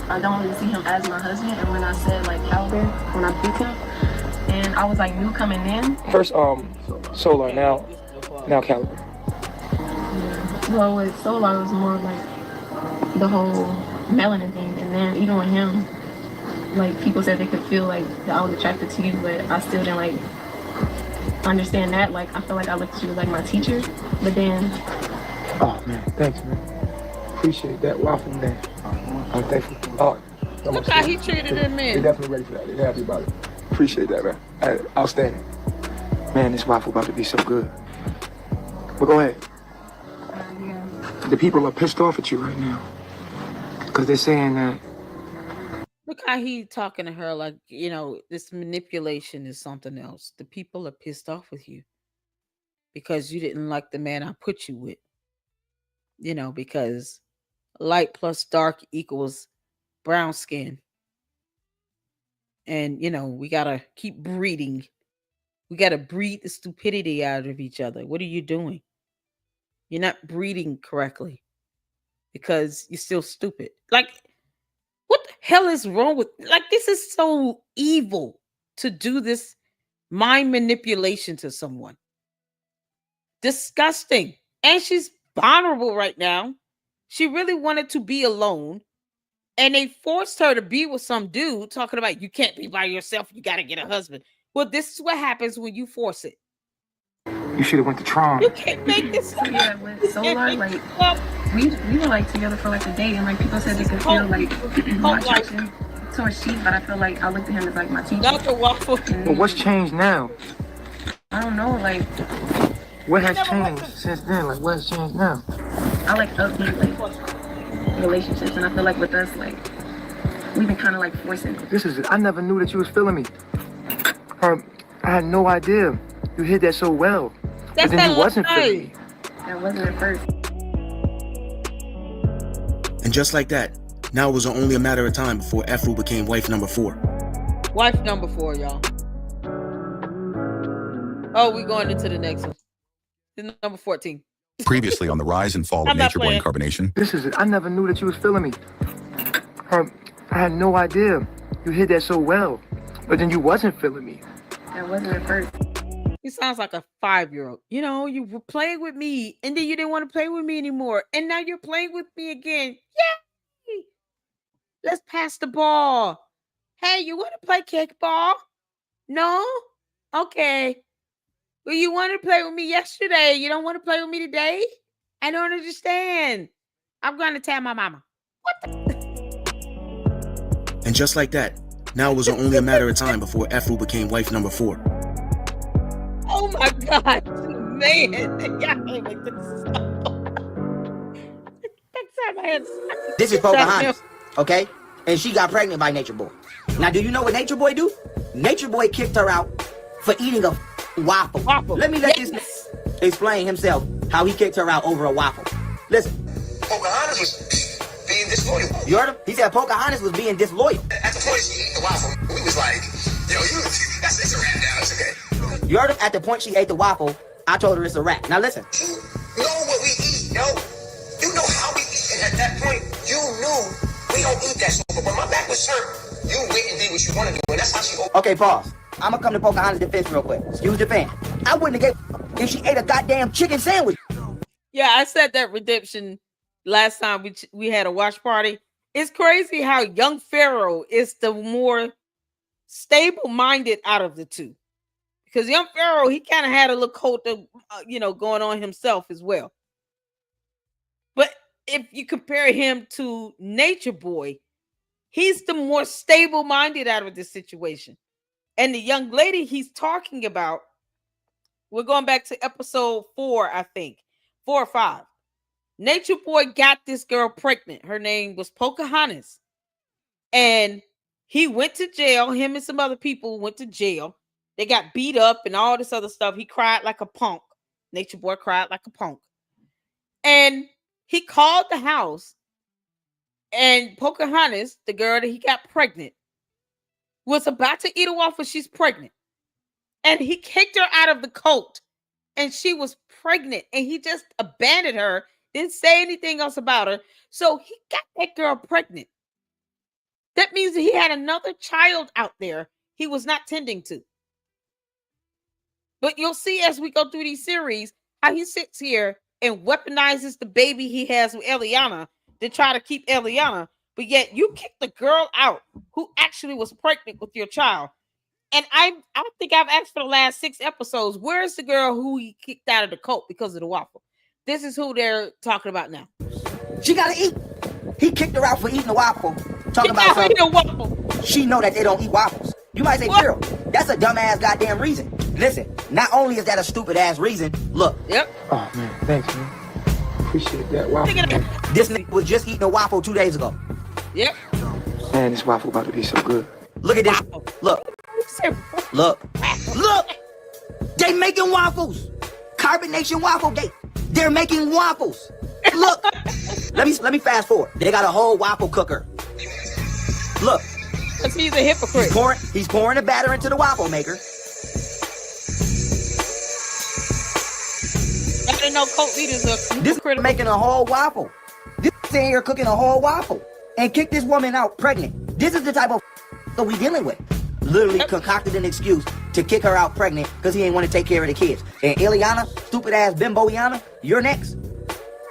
I don't really see him as my husband. And when I said like caliber, when I picked him, and I was like new coming in. First, Solar, now caliber. Well, with Solar, it was more like the whole melanin thing, and then even with him, like people said they could feel like that I was attracted to you, but I still didn't like understand that. Like I feel like I looked at you as like my teacher, but then. Oh man, thanks, man. Appreciate that waffle, man. I'm thankful. Oh, look how he treated him, man. They're definitely ready for that. They're happy about it. Appreciate that, man. Outstanding. Man, this waffle about to be so good. But go ahead. Yeah. The people are pissed off at you right now because they're saying that. Look how he talking to her like, this manipulation is something else. The people are pissed off with you because you didn't like the man I put you with. Because light plus dark equals brown skin. And, we got to keep breeding. We got to breed the stupidity out of each other. What are you doing? You're not breeding correctly because you're still stupid. Like, what the hell is wrong with, like, this is so evil to do this mind manipulation to someone. Disgusting. And she's vulnerable right now. She really wanted to be alone. And they forced her to be with some dude talking about you can't be by yourself. You got to get a husband. Well, this is what happens when you force it. You should have went to Tron. You can't make this up. Yeah, with Solar, like we were like together for like a day, and like people said they could feel like my attraction towards Chief, but I feel like I looked at him as like my teacher. Dr. Waffle. But what's changed now? I don't know, like what has changed since then? Like what has changed now? I like upbeat like relationships, and I feel like with us, like we've been kind of like forcing. I never knew that you was feeling me. I had no idea. You hid that so well. That's but then you wasn't feeling me. That wasn't at first. And just like that, now it was only a matter of time before Efru became wife number 4. Wife number 4, y'all. Oh, we're going into the next one. This is number 14. Previously on the rise and fall of nature born carbonation. I never knew that you was feeling me. I had no idea. You hid that so well. But then you wasn't feeling me. That wasn't at first. He sounds like a 5-year-old. You were playing with me, and then you didn't want to play with me anymore. And now you're playing with me again. Yay! Let's pass the ball. Hey, you want to play kickball? No? Okay. Well, you wanted to play with me yesterday. You don't want to play with me today? I don't understand. I'm going to tell my mama. And just like that, now it was only a matter of time before Efru became wife number 4. Oh my God, man! Y'all can't make this up. This is Pocahontas, okay? And she got pregnant by Nature Boy. Now, do you know what Nature Boy do? Nature Boy kicked her out for eating a waffle. Let me let this explain himself how he kicked her out over a waffle. Listen. Pocahontas was being disloyal. You heard him? He said Pocahontas was being disloyal. At the point she ate the waffle, we was like, yo, it's a wrap now, it's okay. You heard him? At the point she ate the waffle, I told her it's a wrap. Now listen. You know what we eat, yo. You know how we eat. And at that point, you knew we don't eat that stuff. But when my back was hurt, you went and did what you wanted to do. And that's how she... Okay, pause. I'm gonna come to Pocahontas' defense real quick. Excuse the fan. I wouldn't have gave if she ate a goddamn chicken sandwich. Yeah, I said that redemption last time we had a watch party. It's crazy how young Pharaoh is the more stable-minded out of the two. Because young Pharaoh, he kind of had a little cult of, going on himself as well. But if you compare him to Nature Boy, he's the more stable-minded out of this situation. And the young lady he's talking about, we're going back to episode 4, I think. 4 or 5. Nature Boy got this girl pregnant. Her name was Pocahontas. And he went to jail. Him and some other people went to jail. They got beat up and all this other stuff. He cried like a punk. Nature Boy cried like a punk. And he called the house. And Pocahontas, the girl that he got pregnant, was about to eat a waffle. She's pregnant. And he kicked her out of the coat. And she was pregnant. And he just abandoned her. Didn't say anything else about her. So he got that girl pregnant. That means that he had another child out there he was not tending to. But you'll see as we go through these series how he sits here and weaponizes the baby he has with Eliana to try to keep Eliana. But yet you kicked the girl out who actually was pregnant with your child. And I think I've asked for the last 6 episodes, where's the girl who he kicked out of the cult because of the waffle? This is who they're talking about now. She gotta eat. He kicked her out for eating a waffle. Talking about something. A waffle. She know that they don't eat waffles. You might say, Pharaoh, that's a dumbass goddamn reason. Listen, not only is that a stupid ass reason, look. Yep. Oh man, thanks man. Appreciate that waffle. This nigga was just eating a waffle 2 days ago. Yep. Man, this waffle about to be so good. Look at this. Look. Look. Look. They making waffles. Carbonation waffle. They're making waffles. Look. Let me fast forward. They got a whole waffle cooker. Look. Because he's a hypocrite. He's pouring the batter into the waffle maker. I didn't know cult leaders are this making a whole waffle. This in here cooking a whole waffle. And kick this woman out pregnant. This is the type of that we dealing with. Literally concocted an excuse to kick her out pregnant because he ain't want to take care of the kids. And Ileana, stupid ass bimbo Iana, you're next.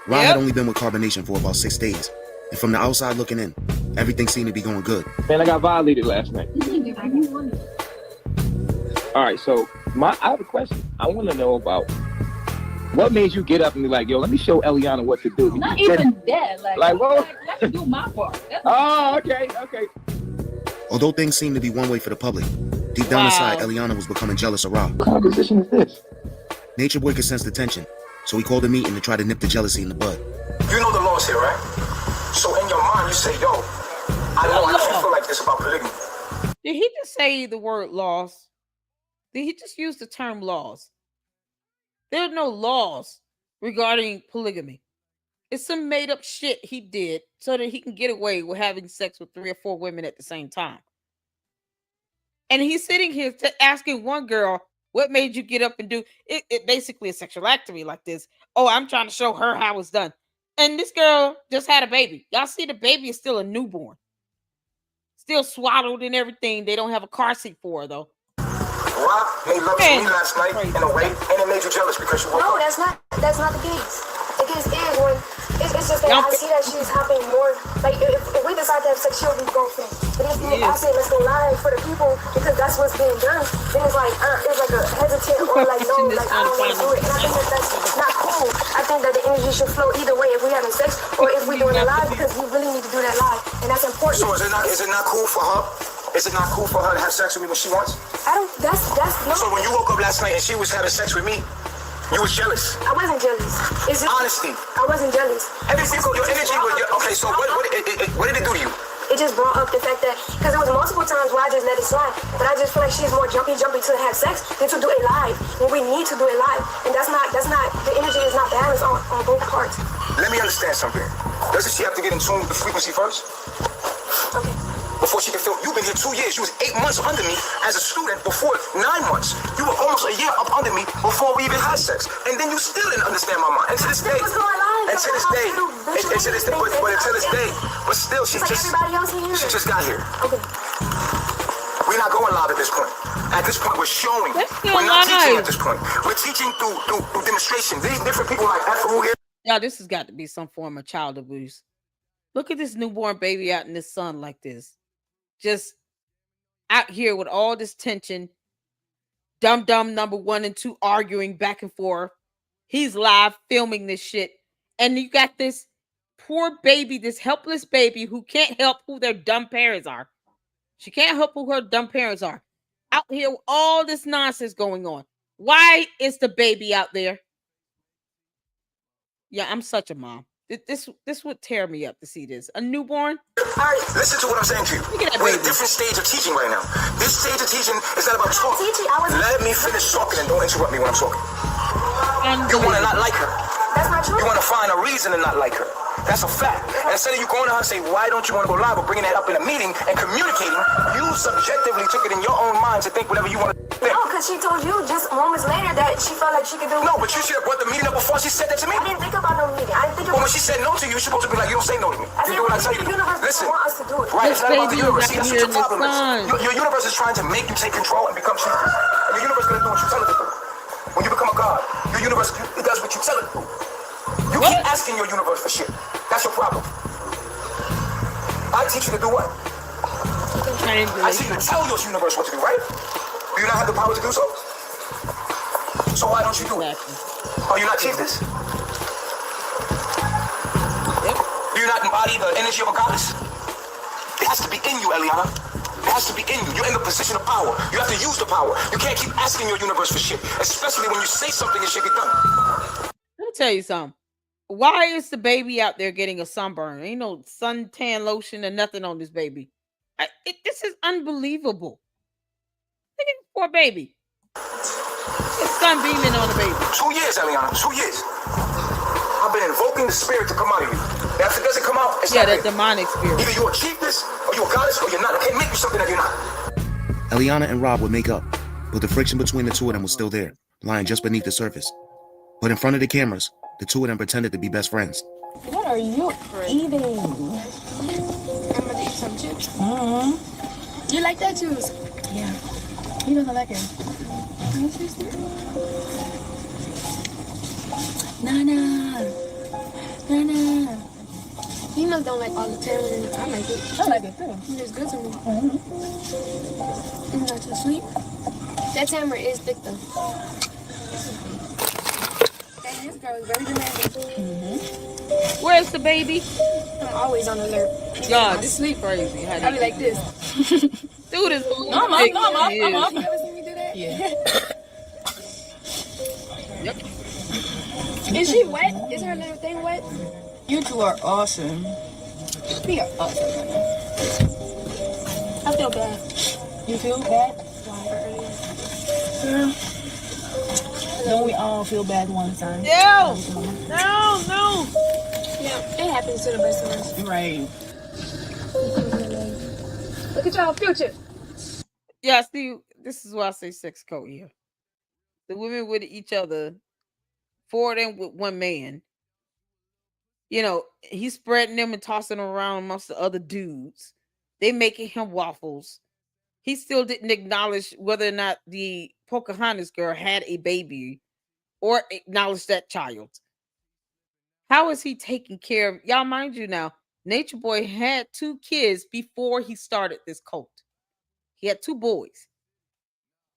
Ra had only been with Carbonation for about 6 days. And from the outside looking in, everything seemed to be going good. Man, I got violated last night. All right, so I have a question. I want to know about what made you get up and be like, yo, let me show Eliana what to do. Not even that. Like well, let me do my part. Oh, okay. Although things seemed to be one way for the public, deep down inside, Eliana was becoming jealous of Ra. What kind of position is this? Nature Boy could sense the tension, so he called a meeting to try to nip the jealousy in the bud. You know the laws here, right? So in your mind, you say, yo, I don't feel like this about polygamy. Did he just say the word laws? Did he just use the term laws? There are no laws regarding polygamy. It's some made up shit he did so that he can get away with having sex with 3 or 4 women at the same time. And he's sitting here asking one girl, what made you get up and do it? It basically a sexual act to me like this. Oh, I'm trying to show her how it's done. And this girl just had a baby. Y'all see the baby is still a newborn. Still swaddled and everything. They don't have a car seat for her, though. Rob made love to me last night in a way, and it made you jealous because you woke up. No, that's not the case. The case is when it's It's just that I see that she's hopping more. Like, if we decide to have sex, she'll be girlfriend. But if I say let's go live for the people because that's what's being done, then it's like a hesitant or like no, like I don't want to do it. And I think that that's not cool. I think that the energy should flow either way if we having sex or if we doing it live because we really need to do that live, and that's important. So is it not cool for her? Is it not cool for her to have sex with me when she wants? I don't. That's no. So when you woke up last night and she was having sex with me, you was jealous. I wasn't jealous. It's just honesty. I wasn't jealous. Every single your energy was okay. So what did it do to you? It just brought up the fact that because there was multiple times where I just let it slide, but I just feel like she's more jumpy to have sex than to do it live. And we need to do it live, and that's not the energy is not balanced on both parts. Let me understand something. Doesn't she have to get in tune with the frequency first? Okay. Before she can feel, you've been here 2 years. You was 8 months under me as a student. Before 9 months, you were almost a year up under me before we even had sex. And then you still didn't understand my mind. And to this day, but still, she just got here. Okay. We're not going live at this point. At this point, we're showing. We're not teaching at this point. We're teaching through demonstration. These different people like Afro here. Y'all, this has got to be some form of child abuse. Look at this newborn baby out in the sun like this. Just out here with all this tension. Dumb number 1 and 2 arguing back and forth. He's live filming this shit. And you got this poor baby, this helpless baby who can't help who their dumb parents are. She can't help who her dumb parents are. Out here with all this nonsense going on. Why is the baby out there? Yeah, I'm such a mom. This would tear me up to see this. A newborn? All right, listen to what I'm saying to you. We're at a different stage of teaching right now. This stage of teaching is not about talking. Let me finish talking and don't interrupt me when I'm talking. You want to not like her. That's not true. You want to find a reason to not like her. That's a fact. And instead of you going to her and say, why don't you want to go live, or bringing that up in a meeting and communicating, you subjectively took it in your own mind to think whatever you want to think. No, because she told you just moments later that she felt like she could do it. No, but you should have brought the meeting up before she said that to me. I didn't think about no meeting. I didn't think about when she said no to you, you're supposed to be like, you don't say no to me. I You do what I tell you. The universe Listen. want us to do it. Right, it's not about the universe. See, that's what your problem is. Your universe is trying to make you take control and become cheaper. And your universe is going to do what you tell it to do. When you become a god, your universe, it does what you tell it to do. You keep asking your universe for shit. That's your problem. I teach you to do what? I teach you to tell your universe what to do, right? Do you not have the power to do so? So why don't you do it? Oh, you not achieve this? Do you not embody the energy of a goddess? It has to be in you, Eliana. It has to be in you. You're in the position of power. You have to use the power. You can't keep asking your universe for shit, especially when you say something and shit get done. Let me tell you something. Why is the baby out there getting a sunburn? Ain't no suntan lotion and nothing on this baby. This is unbelievable. Look at this poor baby. It's sunbeaming on the baby. 2 years, Eliana. 2 years. I've been invoking the spirit to come out of you. And if it doesn't come out, it's that not demonic spirit. Either you achieve this, or you're a goddess, or you're not. I can't make you something that you're not. Eliana and Rob would make up, but the friction between the two of them was still there, lying just beneath the surface. But in front of the cameras, the two of them pretended to be best friends. What are you eating? I'm gonna eat some chips. Mm-hmm. You like that juice? Yeah. He doesn't like it. Nana. You must don't like all the tamarind. I like it. I like it too. It's good to me. Mm-hmm. It's not too sweet. That tamarind is thick though. And this girl is very demanding. Where's the baby? I'm always on alert. God, this is crazy. I be like this. Dude is I'm up. You ever seen me do that? Yeah. Yep. Is she wet? Is her little thing wet? You two are awesome. We are awesome. I feel bad. You feel bad? Yeah. Don't we all feel bad one time? No. Yeah, it happens to the best of us. Right. Look at y'all future. Yeah, see, this is why I say sex code here. The women with each other, 4 of them with one man. You know, he's spreading them and tossing them around amongst the other dudes. They making him waffles. He still didn't acknowledge whether or not the Pocahontas girl had a baby or acknowledge that child. How is he taking care of y'all? Mind you, now Nature Boy had 2 kids before he started this cult. He had 2 boys,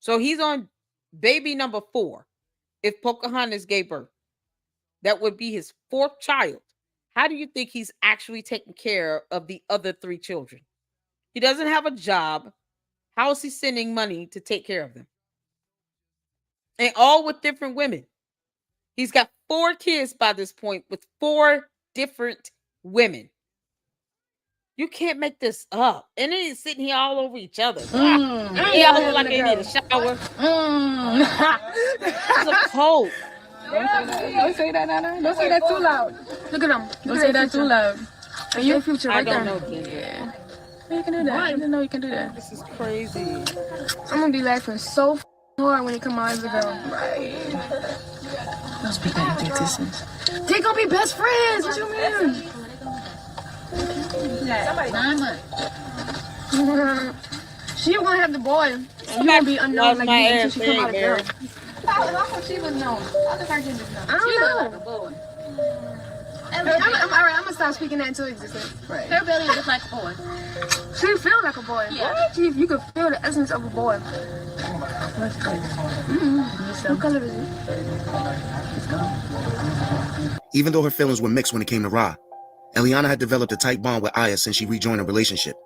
so he's on baby number 4. If Pocahontas gave birth, that would be his 4th child. How do you think he's actually taking care of the other 3 children? He doesn't have a job. How is he sending money to take care of them? And all with different women. He's got 4 kids by this point with 4 different women. You can't make this up. And then he's sitting here all over each other. Y'all look like they need a shower. It's a cult. Don't say that, Nana. Don't say that too loud. Look at them. Don't say that too loud. And your future right there. I don't know, yeah. You can do that. I didn't know you can do that. This is crazy. I'm gonna be laughing so hard when he come out as a girl. Right. Don't speak that into existence. They gonna be best friends. What you mean? 9 months. She gonna have the boy, and you gonna be unknown like me until she come out a girl. I thought she was known. I thought her gender was known. I don't know. I'm all right. I'm gonna stop speaking that into existence. Right. Her belly looks like a boy. She feel like a boy. Yeah. You can feel the essence of a boy. What color is it? Even though her feelings were mixed when it came to Ra, Eliana had developed a tight bond with Aya since she rejoined the relationship.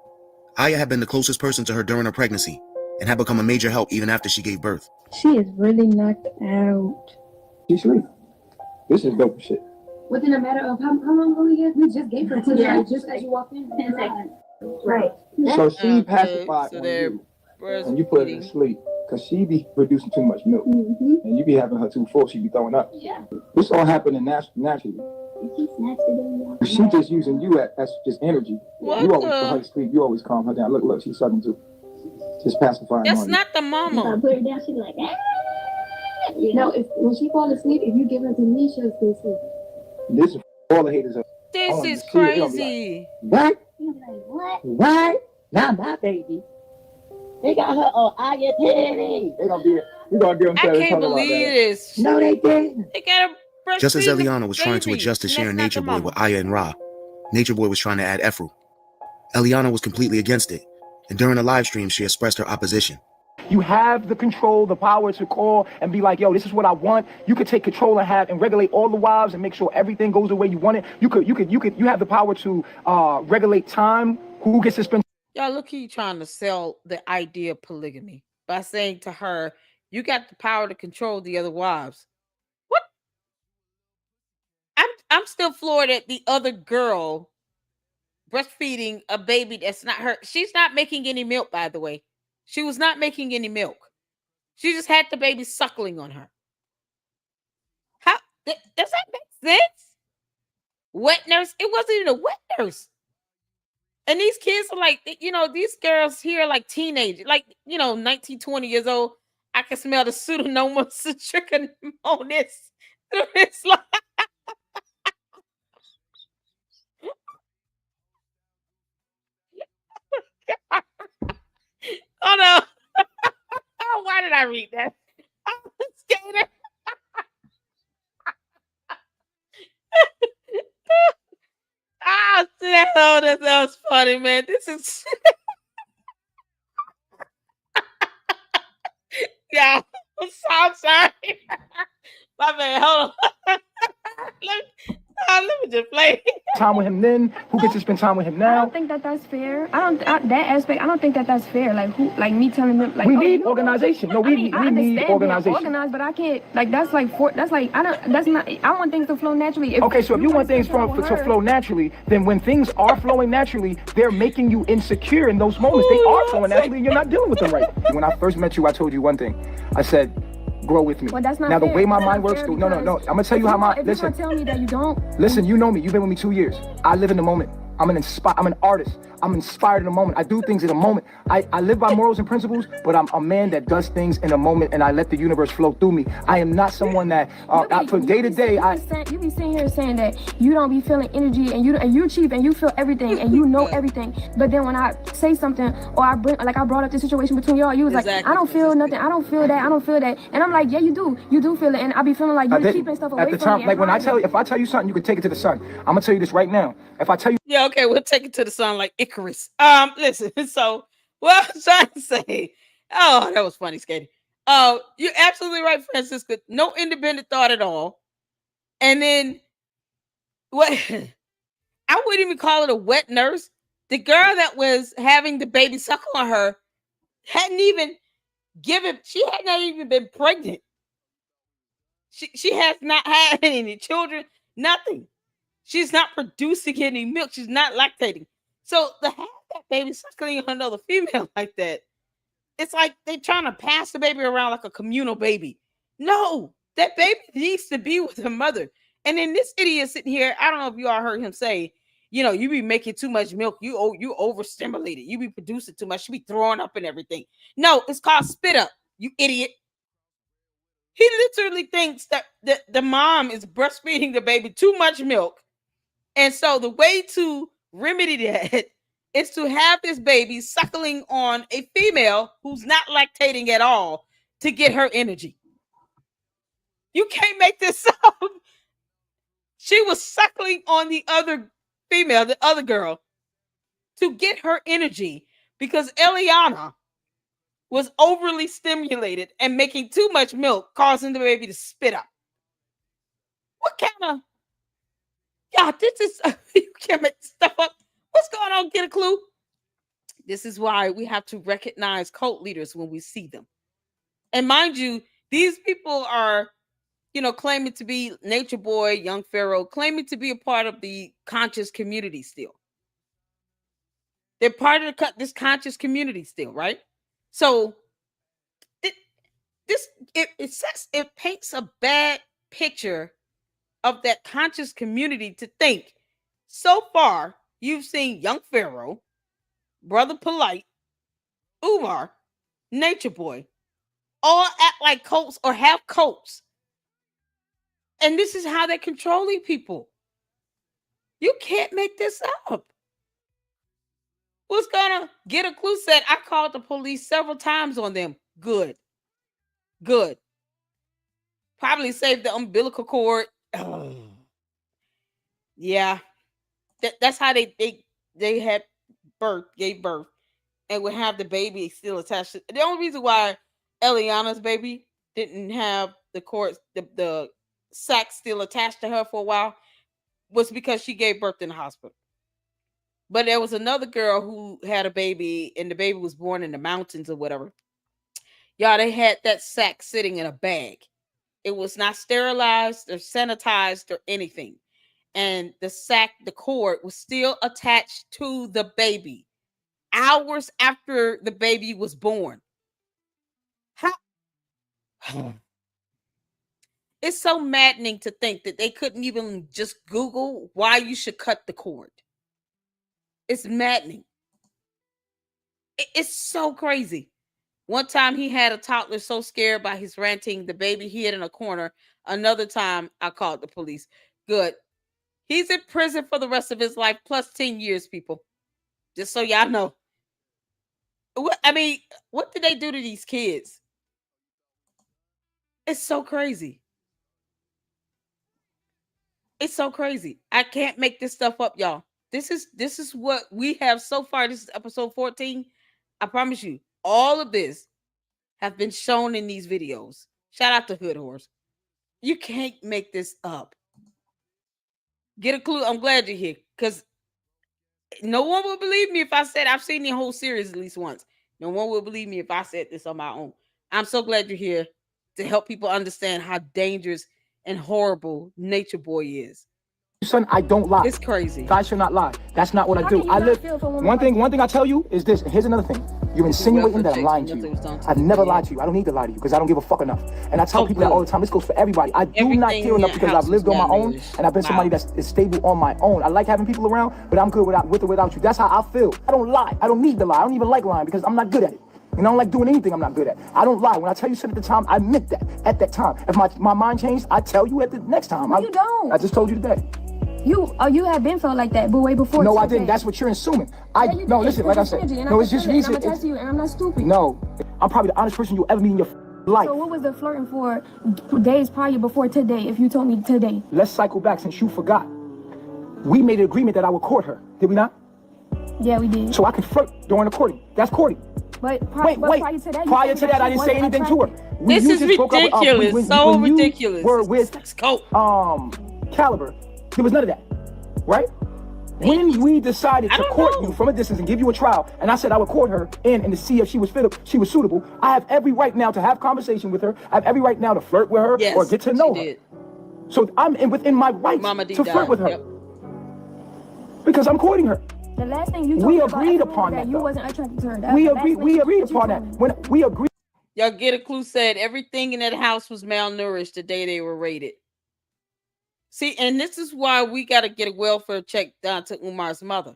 Aya had been the closest person to her during her pregnancy and had become a major help even after she gave birth. She is really knocked out. She's sweet. This is dope shit. Within a matter of how long ago we just gave her 10 seconds just as you walked in. 10 seconds. Right. So she pacified on you, and you put her to sleep because she be producing too much milk, and you be having her too full. She be throwing up. Yeah. This all happening naturally. She just using you as just energy. What you always put her to sleep. You always calm her down. Look, she's sucking too. Just pacifying. That's not the mama. I put her down. She's like, ah. You know, when she falls asleep, if you give her to me, she'll stay asleep. This is all the haters. This is crazy. What? You'll be like, what? What? Not my baby. They got her on Aya Teddy. They gonna be. You gonna give them. I can't believe this. No, they didn't. They got a Just as Eliana was trying to adjust to sharing Nature Boy with Aya and Ra, Nature Boy was trying to add Ephru. Eliana was completely against it, and during the live stream, she expressed her opposition. You have the control, the power to call and be like, yo, this is what I want. You could take control and regulate all the wives and make sure everything goes the way you want it. You have the power to regulate time, who gets to spend. Y'all, look, he trying to sell the idea of polygamy by saying to her, you got the power to control the other wives. What? I'm still floored at the other girl breastfeeding a baby that's not her. She's not making any milk, by the way. She was not making any milk. She just had the baby suckling on her. How does that make sense? Wet nurse? It wasn't even a wet nurse. And these kids are like, these girls here are like teenagers, like, 19, 20 years old. I can smell the Pseudomonas trichomonas. It's like, oh no. Why did I read that? I'm scared. That was funny, man. This is yeah. I'm sorry. My man, hold on. Let me just play. Time with him then. Who gets to spend time with him now? I don't think that's fair. I don't think that's fair. Like me telling him, like, we need organization. No, we need organization. Organized, but I can't. Like that's not. I want things to flow naturally. So if you want things to flow naturally, then when things are flowing naturally, they're making you insecure in those moments. They are flowing naturally, and you're not dealing with them right. When I first met you, I told you one thing. I said, grow with me. Well, that's not now, fair. The way my mind works, no. I'm going to tell you how my... Listen. If you tell me that you don't... Listen, you know me. You've been with me 2 years. I live in the moment. I'm an artist. I'm inspired in a moment. I do things in a moment. I live by morals and principles, but I'm a man that does things in a moment, and I let the universe flow through me. I am not someone that from day to day. You be sitting here saying that you don't be feeling energy, and you chief, and you feel everything, and you know everything. But then when I say something, or I brought up the situation between y'all, you was like, I don't feel nothing. I don't feel that. I don't feel that. And I'm like, yeah, you do. You do feel it, and I be feeling like you're keeping stuff away at the from time. me. Like when if I tell you something, you can take it to the sun. I'm gonna tell you this right now. If I tell you, yeah, okay, we'll take it to the sun like Icarus. Listen. So what I'm trying to say. Oh, that was funny, Skaty. You're absolutely right, Francisca. No independent thought at all. And then what? I wouldn't even call it a wet nurse. The girl that was having the baby suckle on her hadn't even she had not even been pregnant. She has not had any children, nothing. She's not producing any milk. She's not lactating. So to have that baby suckling on another female like that, it's like they're trying to pass the baby around like a communal baby. No, that baby needs to be with her mother. And then this idiot sitting here, I don't know if you all heard him say, you be making too much milk. You overstimulated. You be producing too much. You be throwing up and everything. No, it's called spit up, you idiot. He literally thinks that the mom is breastfeeding the baby too much milk. And so the way to remedy that is to have this baby suckling on a female who's not lactating at all to get her energy. You can't make this up. She was suckling on the other female, the other girl, to get her energy because Eliana was overly stimulated and making too much milk, causing the baby to spit up. What kind of... Yeah, this is... You can't make stuff up. What's going on? Get a clue? This is why we have to recognize cult leaders when we see them. And mind you, these people are, claiming to be Nature Boy, Young Pharaoh, claiming to be a part of the conscious community still. They're part of this conscious community still, right? So it paints a bad picture of that conscious community to think. So far, you've seen Young Pharaoh, Brother Polite, Umar, Nature Boy, all act like cults or have cults. And this is how they're controlling people. You can't make this up. Who's gonna get a clue? Said, I called the police several times on them. Good. Probably saved the umbilical cord. Oh. Yeah. That's how they had gave birth, and would have the baby still attached. The only reason why Eliana's baby didn't have the cord, the sac still attached to her for a while, was because she gave birth in the hospital. But there was another girl who had a baby, and the baby was born in the mountains or whatever. Y'all, they had that sac sitting in a bag. It was not sterilized or sanitized or anything. And the sac, the cord, was still attached to the baby hours after the baby was born. How? It's so maddening to think that they couldn't even just Google why you should cut the cord. It's maddening. It's so crazy. One time he had a toddler so scared by his ranting, the baby hid in a corner. Another time I called the police. Good. He's in prison for the rest of his life, plus 10 years, people. Just so y'all know. What did they do to these kids? It's so crazy. It's so crazy. I can't make this stuff up, y'all. This is what we have so far. This is episode 14. I promise you, all of this have been shown in these videos. Shout out to Hood Horse. You can't make this up. Get a clue. I'm glad you're here, because no one will believe me if I said I've seen the whole series at least once. No one will believe me if I said this on my own. I'm so glad you're here to help people understand how dangerous and horrible Nature Boy is. Son, I don't lie. It's crazy. I should not lie. That's not what I do. I live. One thing I tell you is this. And here's another thing. You're insinuating that I'm lying to you. I've never lied to you. I don't need to lie to you because I don't give a fuck enough. And I tell people that all the time. This goes for everybody. I do not care enough because I've lived on my own and I've been somebody that's stable on my own. I like having people around, but I'm good with or without you. That's how I feel. I don't lie. I don't need to lie. I don't even like lying because I'm not good at it. And I don't like doing anything I'm not good at. I don't lie. When I tell you something at the time, I meant that at that time. If my mind changed, I tell you at the next time. No, you don't. I just told you today. You have been felt like that, but way before. No, I didn't. That's what you're assuming. No, listen, like I said, no, it's just reason. I'm attached to you, and I'm not stupid. No, I'm probably the honest person you'll ever meet in your life. So what was the flirting for days prior before today? If you told me today. Let's cycle back since you forgot. We made an agreement that I would court her. Did we not? Yeah, we did. So I can flirt during the courting. That's courting. But prior to that, I didn't say anything to her. This is ridiculous. So ridiculous. Were with Caliber. There was none of that, right? When we decided to court you from a distance and give you a trial, and I said I would court her in and to see if she was suitable, I have every right now to have conversation with her. I have every right now to flirt with her or get to know her. So I'm within my rights to flirt with her because I'm courting her. The last thing you told we agreed upon that. You wasn't attracted to her. We agreed upon that. When we agreed. Y'all get a clue. Said everything in that house was malnourished the day they were raided. See, and this is why we got to get a welfare check done to Umar's mother,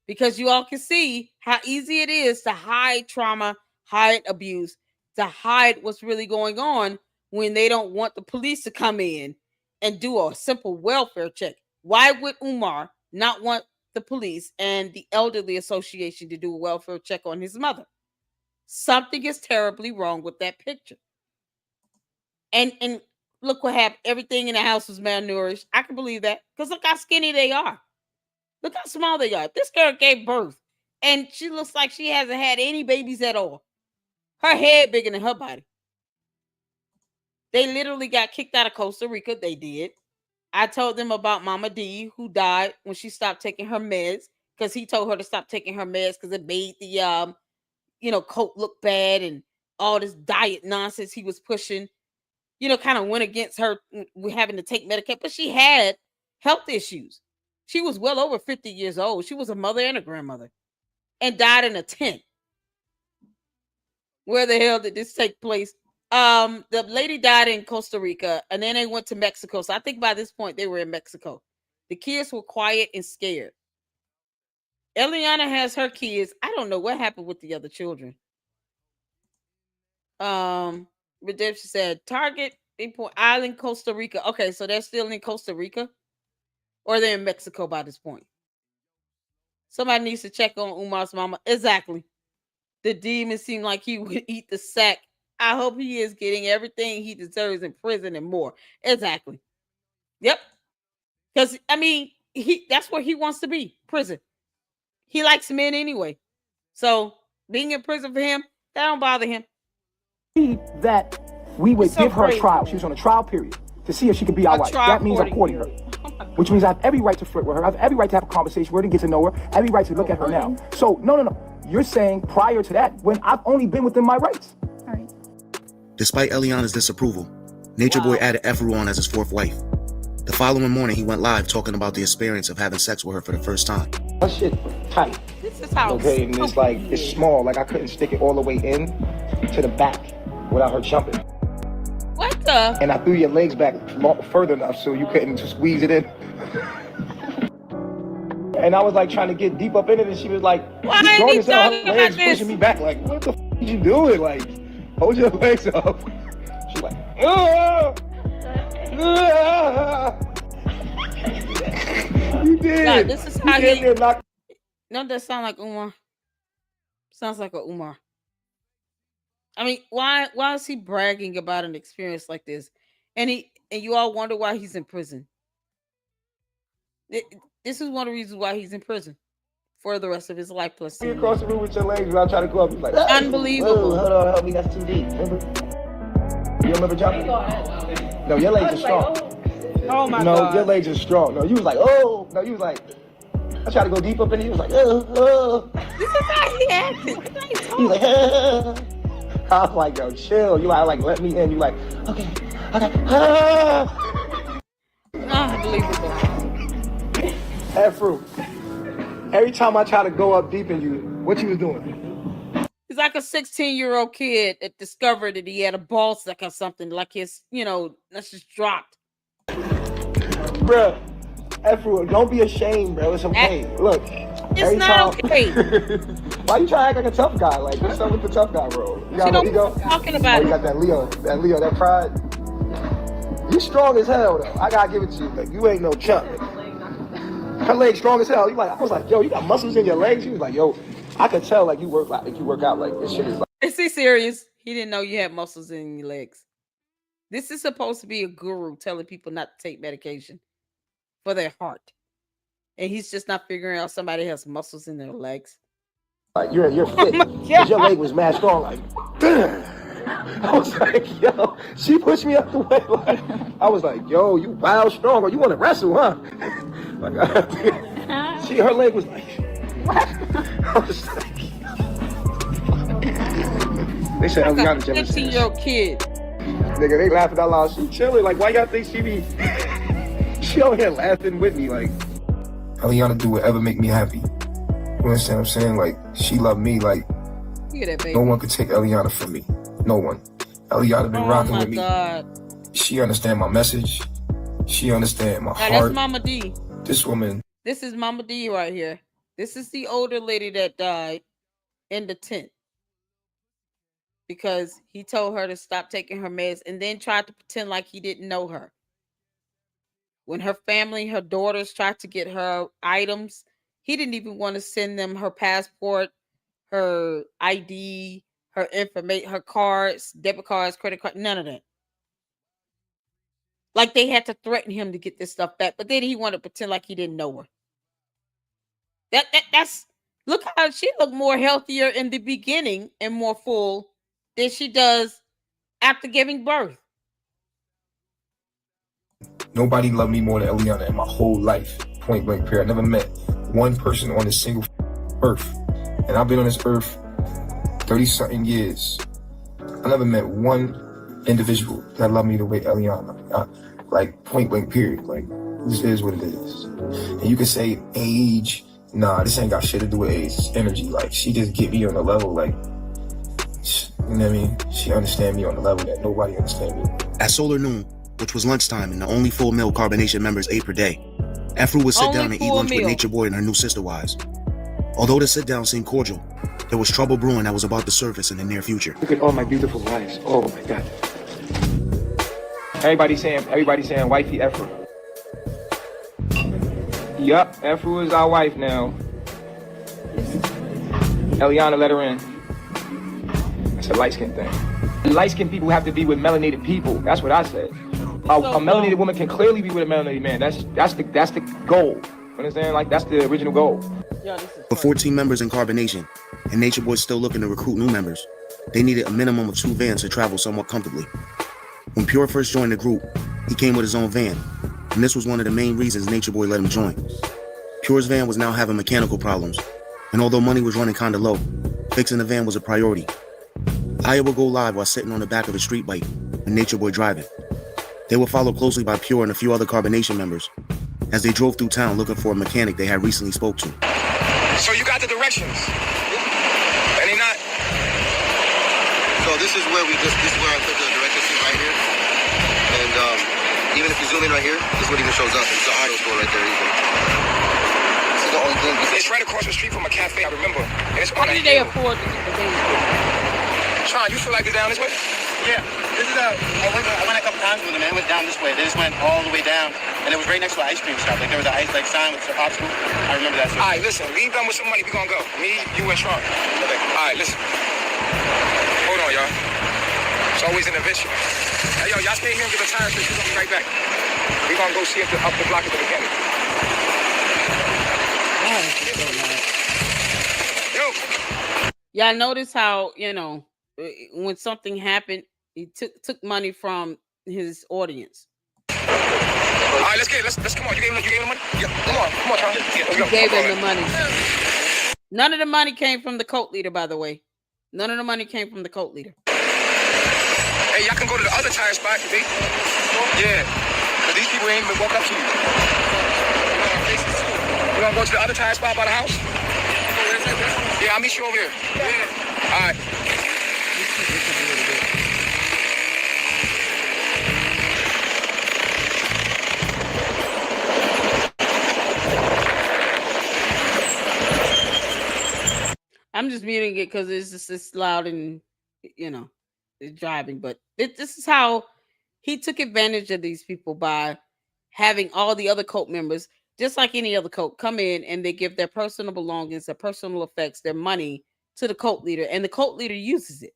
because you all can see how easy it is to hide trauma, hide abuse, to hide what's really going on when they don't want the police to come in and do a simple welfare check. Why would Umar not want the police and the elderly association to do a welfare check on his mother? Something is terribly wrong with that picture. And look what happened. Everything in the house was malnourished. I can believe that because look how skinny they are. Look how small they are. This girl gave birth and she looks like she hasn't had any babies at all. Her head bigger than her body. They literally got kicked out of Costa Rica. They did. I told them about Mama D, who died when she stopped taking her meds, because he told her to stop taking her meds because it made the coat look bad, and all this diet nonsense he was pushing, kind of went against her having to take Medicaid. But she had health issues. She was well over 50 years old. She was a mother and a grandmother and died in a tent. Where the hell did this take place? The lady died in Costa Rica, and then they went to Mexico. So I think by this point they were in Mexico. The kids were quiet and scared. Eliana has her kids. I don't know what happened with the other children. Redemption said Target Point Island, Costa Rica. Okay, so they're still in Costa Rica, or they're in Mexico by this point. Somebody needs to check on Umar's mama. Exactly. The demon seemed like he would eat the sack. I hope he is getting everything he deserves in prison and more. Exactly. Yep. Because, that's where he wants to be. Prison. He likes men anyway. So, being in prison for him, that don't bother him. That we would give her a trial. She was on a trial period to see if she could be our wife. That means I'm courting her. Which means I have every right to flirt with her. I have every right to have a conversation with her and get to know her. Every right to look at her now. So, no. You're saying prior to that, when I've only been within my rights. Despite Eliana's disapproval, Nature Boy added Efru on as his fourth wife. The following morning, he went live talking about the experience of having sex with her for the first time. That shit tight. This is how. Okay, and it's like, it's small. Like I couldn't stick it all the way in to the back without her jumping. What the? And I threw your legs back further enough so you couldn't just squeeze it in. And I was like trying to get deep up in it, and she was like, "Why are you talking about legs pushing me back? Like, what the f are you doing? Like, hold your legs up." She's like, "Oh, you did." No, this is how he. No, that sounds like Umar. Sounds like a Umar. Why is he bragging about an experience like this? And you all wonder why he's in prison. This is one of the reasons why he's in prison for the rest of his life. Plus, you across the room with your legs when I try to go up. He's like, unbelievable. Hold on, help me. That's too deep. Remember? You remember jumping? No, your legs are strong. Oh my God. No, your legs are strong. No, you was like, oh. No, you was like, I tried to go deep up in it. He was like, oh. This is how he acted. He was like, I was like, yo, chill. You like, let me in. You like, okay. Unbelievable. Afro, every time I try to go up deep in you, what you was doing? He's like a 16-year-old kid that discovered that he had a ball sack or something, like his, that's just dropped. Bruh, F-Rule, don't be ashamed, bro. It's okay. Look, it's not okay. Why you trying to act like a tough guy? Like, what's up with the tough guy role? You got no ego? Talking about you got that Leo, that pride. You strong as hell, though. I gotta give it to you. Like, you ain't no chump. Her legs strong as hell. I was like, yo, you got muscles in your legs? She was like, yo, I could tell like you work out like this shit is like. Is he serious? He didn't know you had muscles in your legs. This is supposed to be a guru telling people not to take medication for their heart. And he's just not figuring out somebody has muscles in their legs. Like you're fit. Because your leg was mad strong, like I was like, yo, she pushed me out the way. Like, I was like, yo, you wild strong, or you want to wrestle, huh? Like, her leg was like, what? I was like, they said Eliana jealous. 15-year-old kid. Nigga, they laughing out loud. She chilling. Like, why y'all think she be? She over here laughing with me, like. Eliana do whatever make me happy. You understand what I'm saying? Like, she love me, like. No one could take Eliana from me. No one. Eliana been rocking with me. God. She understand my message. She understand my heart. That's Mama D. This woman. This is Mama D right here. This is the older lady that died in the tent. Because he told her to stop taking her meds and then tried to pretend like he didn't know her. When her family, her daughters tried to get her items, he didn't even want to send them her passport, her ID, her information, her cards, debit cards, credit card, none of that. Like they had to threaten him to get this stuff back, but then he wanted to pretend like he didn't know her. That's look how she looked more healthier in the beginning and more full than she does after giving birth. Nobody loved me more than Eliana in my whole life. Point blank period. I never met one person on this single earth. And I've been on this earth 30-something years. I never met one individual that loved me the way Eliana. Like, point blank period. Like, this is what it is. And you can say age. Nah, this ain't got shit to do with age. It's energy. Like, she just get me on the level, like, you know what I mean? She understand me on the level that nobody understand me. At solar noon, which was lunchtime and the only full meal carbonation members ate per day, Afro would sit down and eat lunch with Nature Boy and her new sister wives. Although the sit down seemed cordial, there was trouble brewing that was about to surface in the near future. Look at all my beautiful wives. Oh my God. Everybody saying wifey Afro. Yup, Afro is our wife now. Eliana let her in. It's a light-skinned thing. Light-skinned people have to be with melanated people. That's what I said. A melanated woman can clearly be with a melanated man. That's the goal. You understand? Like, that's the original goal. With 14 members in carbonation, and Nature Boy still looking to recruit new members, they needed a minimum of 2 vans to travel somewhat comfortably. When Pure first joined the group, he came with his own van, and this was one of the main reasons Nature Boy let him join. Pure's van was now having mechanical problems, and although money was running kinda low, fixing the van was a priority. Aya would go live while sitting on the back of a street bike, and Nature Boy driving. They were followed closely by Pure and a few other carbonation members as they drove through town looking for a mechanic they had recently spoke to. So you got the directions? Any not? So this is where I put the directions right here. And even if you zoom in right here, this is what even shows up. It's the auto store right there even. This is the only thing. It's right across the street from a cafe, I remember. And it's How did they afford to get the van? Sean, you feel like it's down this way? Yeah, this is I went a couple times with them, and it went down this way. They just went all the way down, and it was right next to an ice cream shop. Like, there was an ice sign with the popsicle. I remember that. All right, listen, leave them with some money. We gonna go. Me, you, and Sean. Okay. All right, listen. Hold on, y'all. It's always an adventure. Hey, yo, y'all stay here and get a tire fix. We're gonna be right back. We gonna go see if up the block at the mechanic. Yo. Y'all notice how, when something happened, he took money from his audience. All right, let's come on. You gave him the money? Yeah, come on, Charlie. He gave him the money. None of the money came from the cult leader, by the way. None of the money came from the cult leader. Hey, y'all can go to the other tire spot, baby. Yeah, because these people ain't even walk up to you. You want to go to the other tire spot by the house? Yeah, I'll meet you over here. Yeah. All right. I'm just muting it because it's loud and it's driving. But this is how he took advantage of these people by having all the other cult members, just like any other cult, come in and they give their personal belongings, their personal effects, their money to the cult leader, and the cult leader uses it.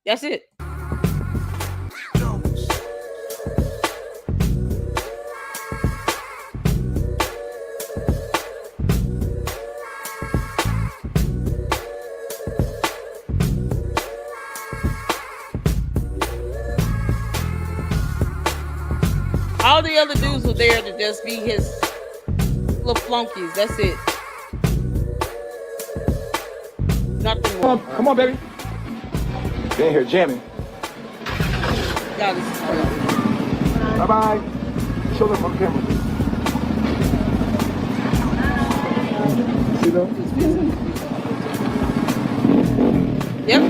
That's it. All the other dudes were there to just be his little flunkies. That's it. Nothing more. Come on, baby. They in here jamming. God, this is crazy. Bye-bye. Show them on camera. See them? Yep.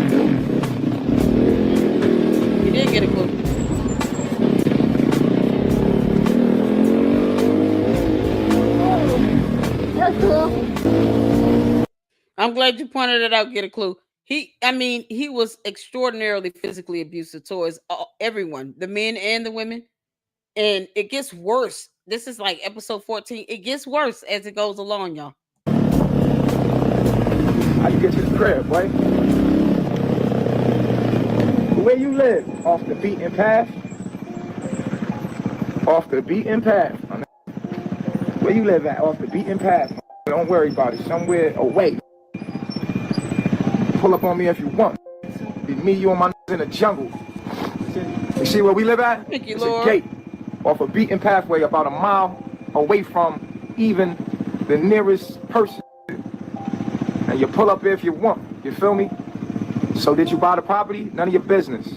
You did get a clue. That's cool. I'm glad you pointed it out. Get a clue. He was extraordinarily physically abusive towards everyone, the men and the women. And it gets worse. This is like episode 14. It gets worse as it goes along, y'all. How you get to the crib, boy? Where you live? Off the beaten path? Off the beaten path. Where you live at? Off the beaten path. Don't worry about it. Somewhere away. Pull up on me if you want. Be me, you, and my in the jungle. You see where we live at? Thank you, it's Lord. A gate off a beaten pathway about a mile away from even the nearest person. And you pull up if you want. You feel me? So did you buy the property? None of your business.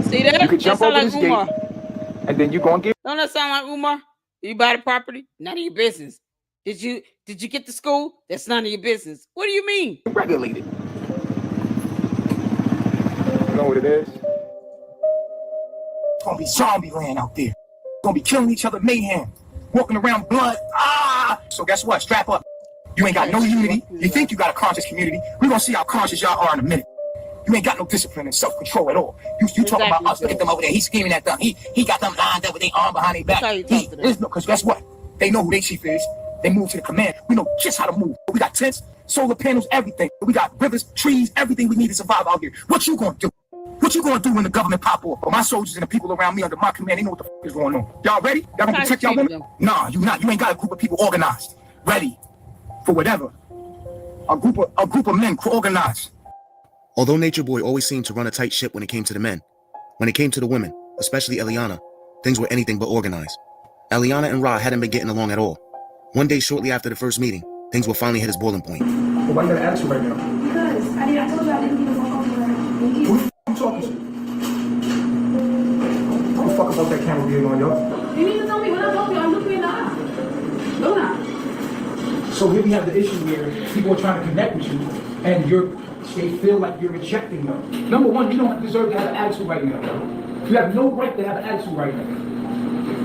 See that? You could jump over this Umar. gate, and then you gonna get. Don't that sound like Umar? You buy the property? None of your business. Did you get to school? That's none of your business. What do you mean? Regulated. You know what it is? It's gonna be zombie land out there. It's gonna be killing each other, mayhem, walking around blood. So guess what? Strap up. You ain't got no unity. You think you got a conscious community. We're gonna see how conscious y'all are in a minute. You ain't got no discipline and self-control at all. You talking about us, look at them over there. He's screaming at them. He got them lined up with their arm behind their back. Because guess what? They know who their chief is. They move to the command. We know just how to move. We got tents, solar panels, everything. We got rivers, trees, everything we need to survive out here. What you gonna do? What you gonna do when the government pop off? Well, my soldiers and the people around me under my command, they know what the is going on. Y'all ready? Y'all gonna protect y'all women? Nah, you not. You ain't got a group of people organized, ready for whatever. A group of men organized. Although Nature Boy always seemed to run a tight ship when it came to the men, when it came to the women, especially Eliana, things were anything but organized. Eliana and Ra hadn't been getting along at all. One day shortly after the first meeting, things will finally hit its boiling point. Well, why you got an attitude right now? Because I told you I didn't give a phone call to her. Who the f*** you talking to? What the fuck about that camera being on, y'all? You need to tell me when I'm talking, I'm looking in the eye. No, not. So here we have the issue where people are trying to connect with you, and they feel like you're rejecting them. Number one, you don't deserve to have an attitude right now. You have no right to have an attitude right now.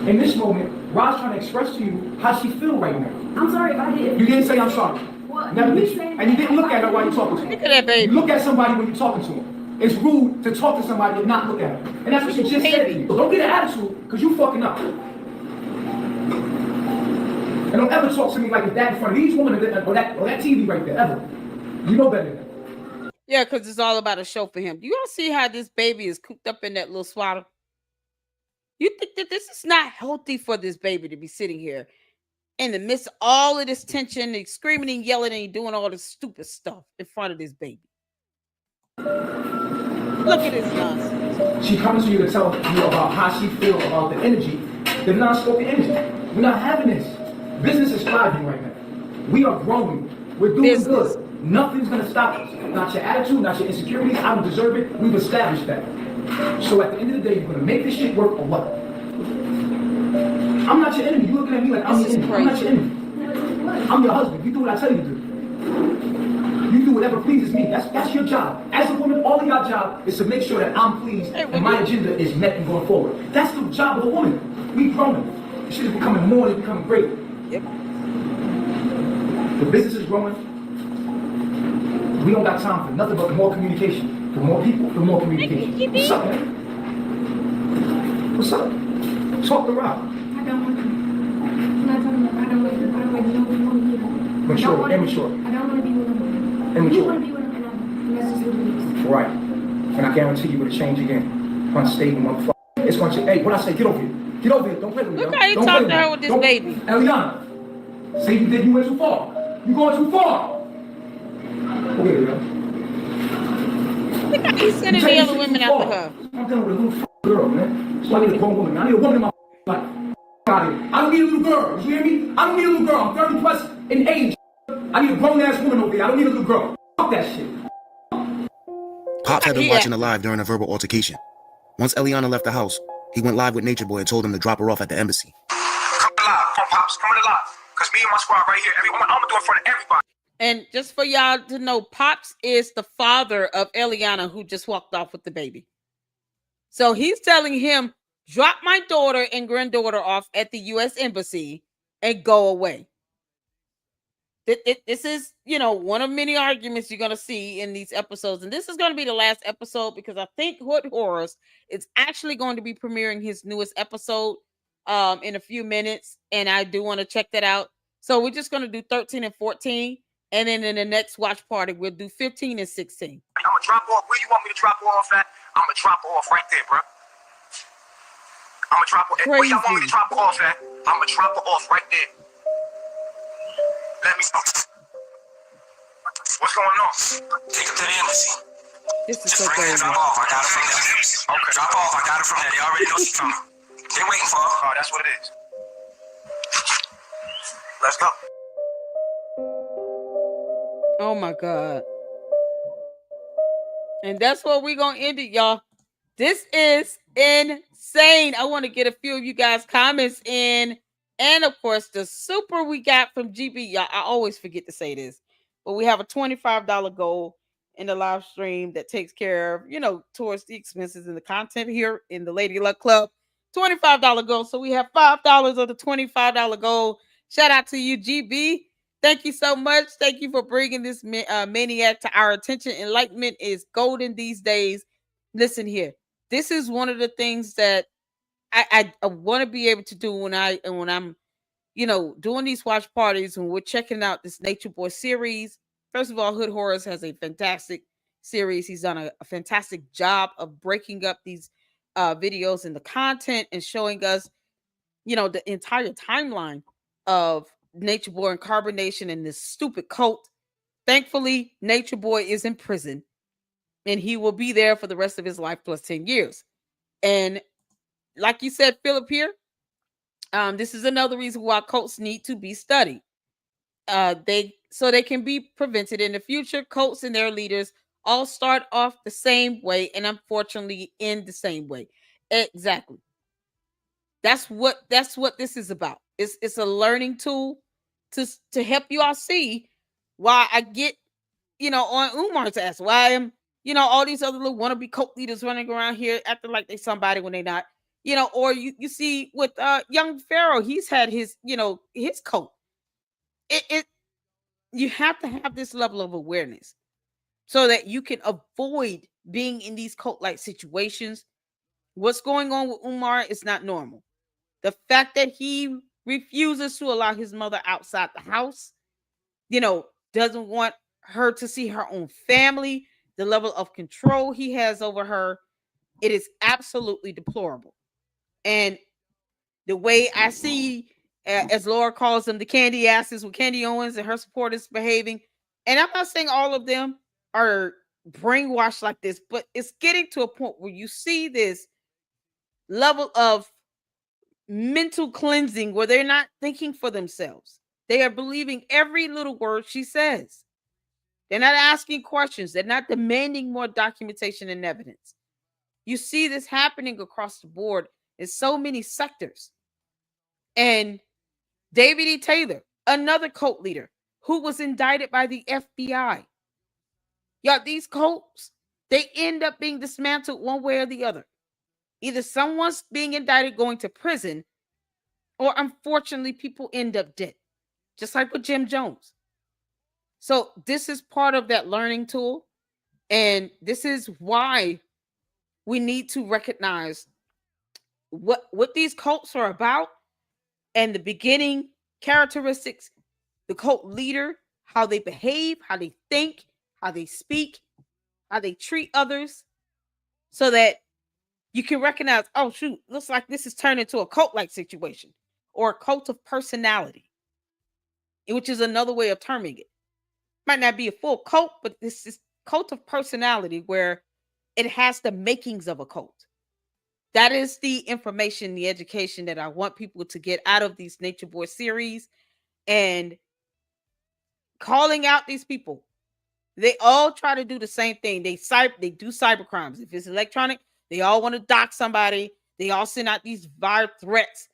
In this moment, Rod's trying to express to you how she feels right now. I'm sorry if I did. You didn't say I'm sorry. What? Never did. And you didn't look at her while you're talking to her. Look at that baby. You look at somebody when you're talking to them. It's rude to talk to somebody and not look at her. And that's what she just said to you. So don't get an attitude, because you fucking up. And don't ever talk to me like that in front of these women or that TV right there, ever. You know better than that. Yeah, because it's all about a show for him. Do you all see how this baby is cooped up in that little swaddle? You think that this is not healthy for this baby to be sitting here in the midst of all of this tension and screaming and yelling and doing all this stupid stuff in front of this baby? Look at this nonsense. She comes to you to tell you about how she feels about the energy, the non-spoken energy. We're not having this. Business is thriving right now. We are growing. We're doing good. Nothing's going to stop us. Not your attitude, not your insecurities. I don't deserve it. We've established that. So at the end of the day, you're going to make this shit work or what? I'm not your enemy. You looking at me like I'm your enemy. I'm not your enemy. I'm your husband. You do what I tell you to do. You do whatever pleases me. That's your job. As a woman, all of your job is to make sure that I'm pleased and my agenda is met and going forward. That's the job of a woman. We growing. Shit is becoming more and becoming great. Yep. The business is growing. We don't got time for nothing but more communication. For more people, for more communication. What's up, man? What's up? Talk to Rob. I don't want to. I'm not talking about I don't like no one either. Mature, immature. I don't want to be with him. Immature. You want to be with him, and that's just what it is. Right. And I guarantee you it'll change again. Unstable motherfucker. It's going to change. Hey, what I say? Get over here. Get over here. Don't play with me. Look how he talking to her with this baby. Eliana. Say you did. You went too far. You going too far. Okay, yo. Look how he's sending the other women after her. I'm dealing with a little girl, man. So I need a grown woman. I need a woman in my life. I don't need a little girl. You hear me? I don't need a little girl. I'm 30 plus in age. I need a grown ass woman over here. I don't need a little girl. Fuck that shit. Pops had been watching her live during a verbal altercation. Once Eliana left the house, he went live with Nature Boy and told him to drop her off at the embassy. Come alive, Pops. Come alive. Because me and my squad right here, I'm going to do it in front of everybody. And just for y'all to know, Pops is the father of Eliana, who just walked off with the baby. So he's telling him, drop my daughter and granddaughter off at the U.S. Embassy and go away. This is, one of many arguments you're going to see in these episodes. And this is going to be the last episode because I think Hood Horrors is actually going to be premiering his newest episode in a few minutes. And I do want to check that out. So we're just going to do 13 and 14. And then in the next watch party, we'll do 15 and 16. I'm going to drop off. Where you want me to drop her off at? I'm going to drop her off right there, bro. I'm going to drop her. Where y'all want me to drop her off at? I'm going to drop her off right there. Let me know. What's going on? Take her to the embassy. This is so crazy. Drop off. I got her from there. Okay. Drop off. I got her from there. They already know she's coming. They're waiting for her. Oh, that's what it is. Let's go. Oh my God. And that's where we're going to end it, y'all. This is insane. I want to get a few of you guys' comments in. And of course, the super we got from GB. Y'all, I always forget to say this, but we have a $25 goal in the live stream that takes care of, towards the expenses and the content here in the Lady Luck Club. $25 goal. So we have $5 of the $25 goal. Shout out to you, GB. Thank you so much. Thank you for bringing this maniac to our attention. Enlightenment is golden these days. Listen here. This is one of the things that I want to be able to do when I'm, doing these watch parties and we're checking out this Nature Boy series. First of all, Hood Horrors has a fantastic series. He's done a fantastic job of breaking up these videos and the content and showing us, the entire timeline of Nature Boy and Carbonation and this stupid cult. Thankfully, Nature Boy is in prison and he will be there for the rest of his life plus 10 years. And like you said, Philip, here, this is another reason why cults need to be studied. They can be prevented in the future. Cults and their leaders all start off the same way and unfortunately end the same way. Exactly. That's what this is about. It's a learning tool to help you all see why I get, on Umar's ass, why I'm, all these other little wannabe cult leaders running around here acting like they somebody when they're not. Or you see with young Pharaoh, he's had his, his cult. You have to have this level of awareness so that you can avoid being in these cult-like situations. What's going on with Umar is not normal. The fact that he refuses to allow his mother outside the house, doesn't want her to see her own family, the level of control he has over her, it is absolutely deplorable. And the way I see, as Laura calls them, the candy asses with Candy Owens and her supporters behaving, and I'm not saying all of them are brainwashed like this, but it's getting to a point where you see this level of mental cleansing where they're not thinking for themselves. They are believing every little word she says. They're not asking questions. They're not demanding more documentation and evidence. You see this happening across the board in so many sectors. And David E. Taylor, another cult leader who was indicted by the FBI Y'all, these cults, they end up being dismantled one way or the other. Either someone's being indicted going to prison, or unfortunately, people end up dead. Just like with Jim Jones. So this is part of that learning tool. And this is why we need to recognize what these cults are about and the beginning characteristics, the cult leader, how they behave, how they think, how they speak, how they treat others, so that you can recognize, oh shoot, looks like this is turned into a cult-like situation or a cult of personality, which is another way of terming it. Might not be a full cult, but this is cult of personality where it has the makings of a cult. That is the information, the education that I want people to get out of these Nature Boy series, and calling out these people. They all try to do the same thing. They do cyber crimes. If it's electronic, they all want to dock somebody. They all send out these viral threats,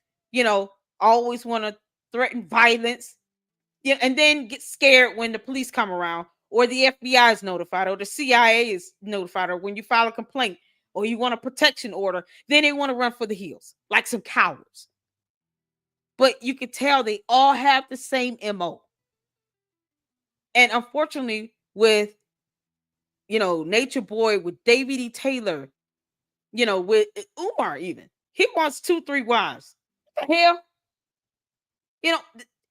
always want to threaten violence. Yeah, and then get scared when the police come around, or the FBI is notified, or the CIA is notified, or when you file a complaint, or you want a protection order, then they want to run for the hills like some cowards. But you can tell they all have the same MO. And unfortunately, with Nature Boy, with David E. Taylor, with Umar, even he wants 2-3 wives. What the hell?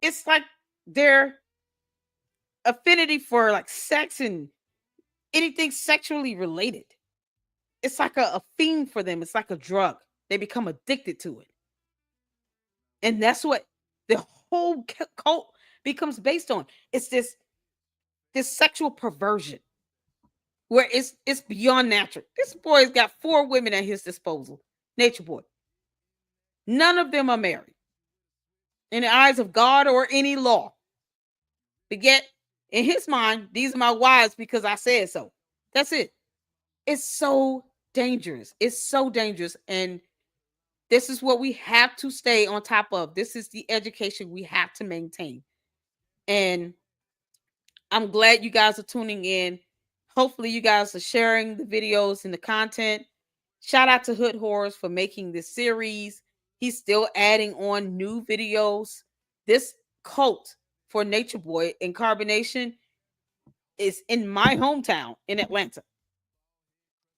It's like their affinity for like sex and anything sexually related. It's like a fiend for them. It's like a drug. They become addicted to it. And that's what the whole cult becomes based on. It's this sexual perversion where it's beyond natural. This boy's got 4 women at his disposal. Nature Boy. None of them are married in the eyes of God or any law. But yet, in his mind, these are my wives because I said so. That's it. It's so dangerous. It's so dangerous. And this is what we have to stay on top of. This is the education we have to maintain. And I'm glad you guys are tuning in. Hopefully you guys are sharing the videos and the content. Shout out to Hood Horrors for making this series. He's still adding on new videos. This cult for Nature Boy and Carbonation is in my hometown in Atlanta.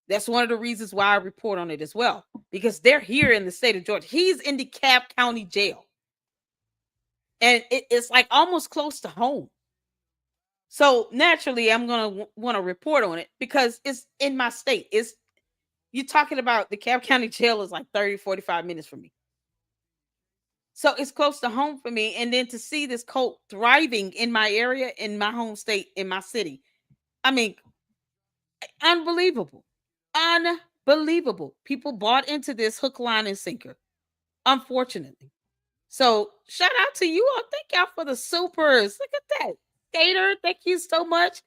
That's one of the reasons why I report on it as well, because they're here in the state of Georgia. He's in DeKalb County Jail. And it's like almost close to home. So naturally, I'm going to want to report on it because it's in my state. You're talking about the DeKalb County Jail is like 30, 45 minutes from me. So it's close to home for me. And then to see this cult thriving in my area, in my home state, in my city. I mean, unbelievable. Unbelievable. People bought into this hook, line, and sinker. Unfortunately. So shout out to you all. Thank y'all for the supers. Look at that. Skater, thank you so much.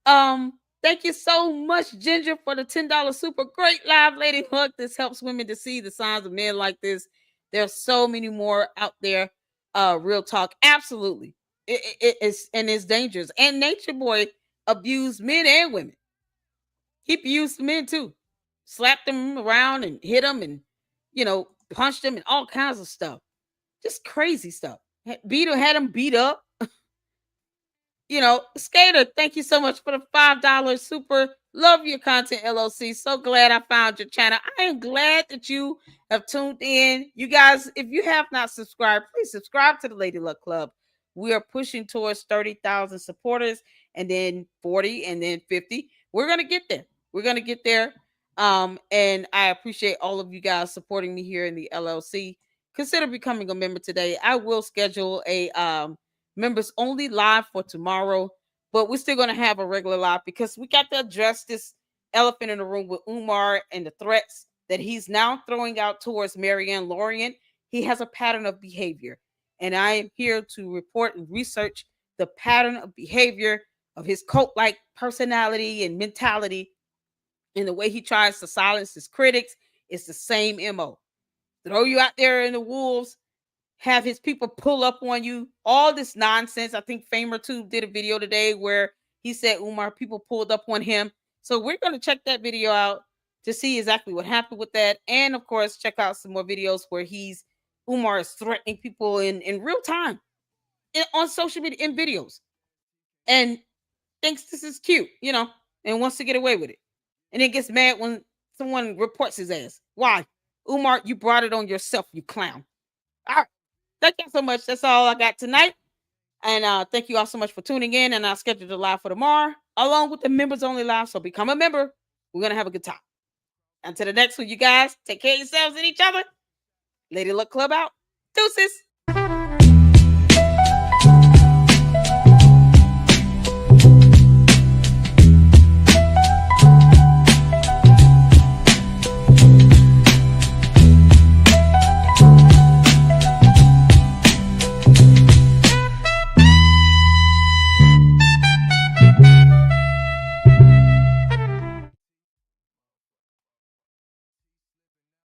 Thank you so much, Ginger, for the $10 super. Great live lady hook. This helps women to see the signs of men like this. There's so many more out there. Real talk. Absolutely. It's dangerous. And Nature Boy abused men and women. He abused men too. Slapped them around and hit them and, punched them and all kinds of stuff. Just crazy stuff. Had him beat up. Skater, thank you so much for the $5 super. Love your content, LOC. So glad I found your channel. I am glad that you have tuned in. You guys, if you have not subscribed, please subscribe to the Lady Luck Club. We are pushing towards 30,000 supporters, and then 40, and then 50. We're going to get there. We're going to get there. And I appreciate all of you guys supporting me here in the LLC. Consider becoming a member today. I will schedule a members only live for tomorrow, but we're still going to have a regular live because we got to address this elephant in the room with Umar and the threats that he's now throwing out towards Marianne Lorient. He has a pattern of behavior, and I am here to report and research the pattern of behavior of his cult-like personality and mentality, and the way he tries to silence his critics is the same MO. Throw you out there in the wolves, have his people pull up on you, all this nonsense. I think Famer 2 did a video today where He said Umar people pulled up on him. So we're going to check that video out to see exactly what happened with that, and of course check out some more videos where Umar is threatening people in real time on social media in videos, and thinks this is cute, and wants to get away with it, and then gets mad when someone reports his ass. Why? Umar, you brought it on yourself, you clown. All right. Thank you so much. That's all I got tonight. And thank you all so much for tuning in. And I'll schedule the live for tomorrow, along with the members only live. So become a member. We're going to have a good time. Until the next one, you guys, take care of yourselves and each other. Lady Luck Club out. Deuces.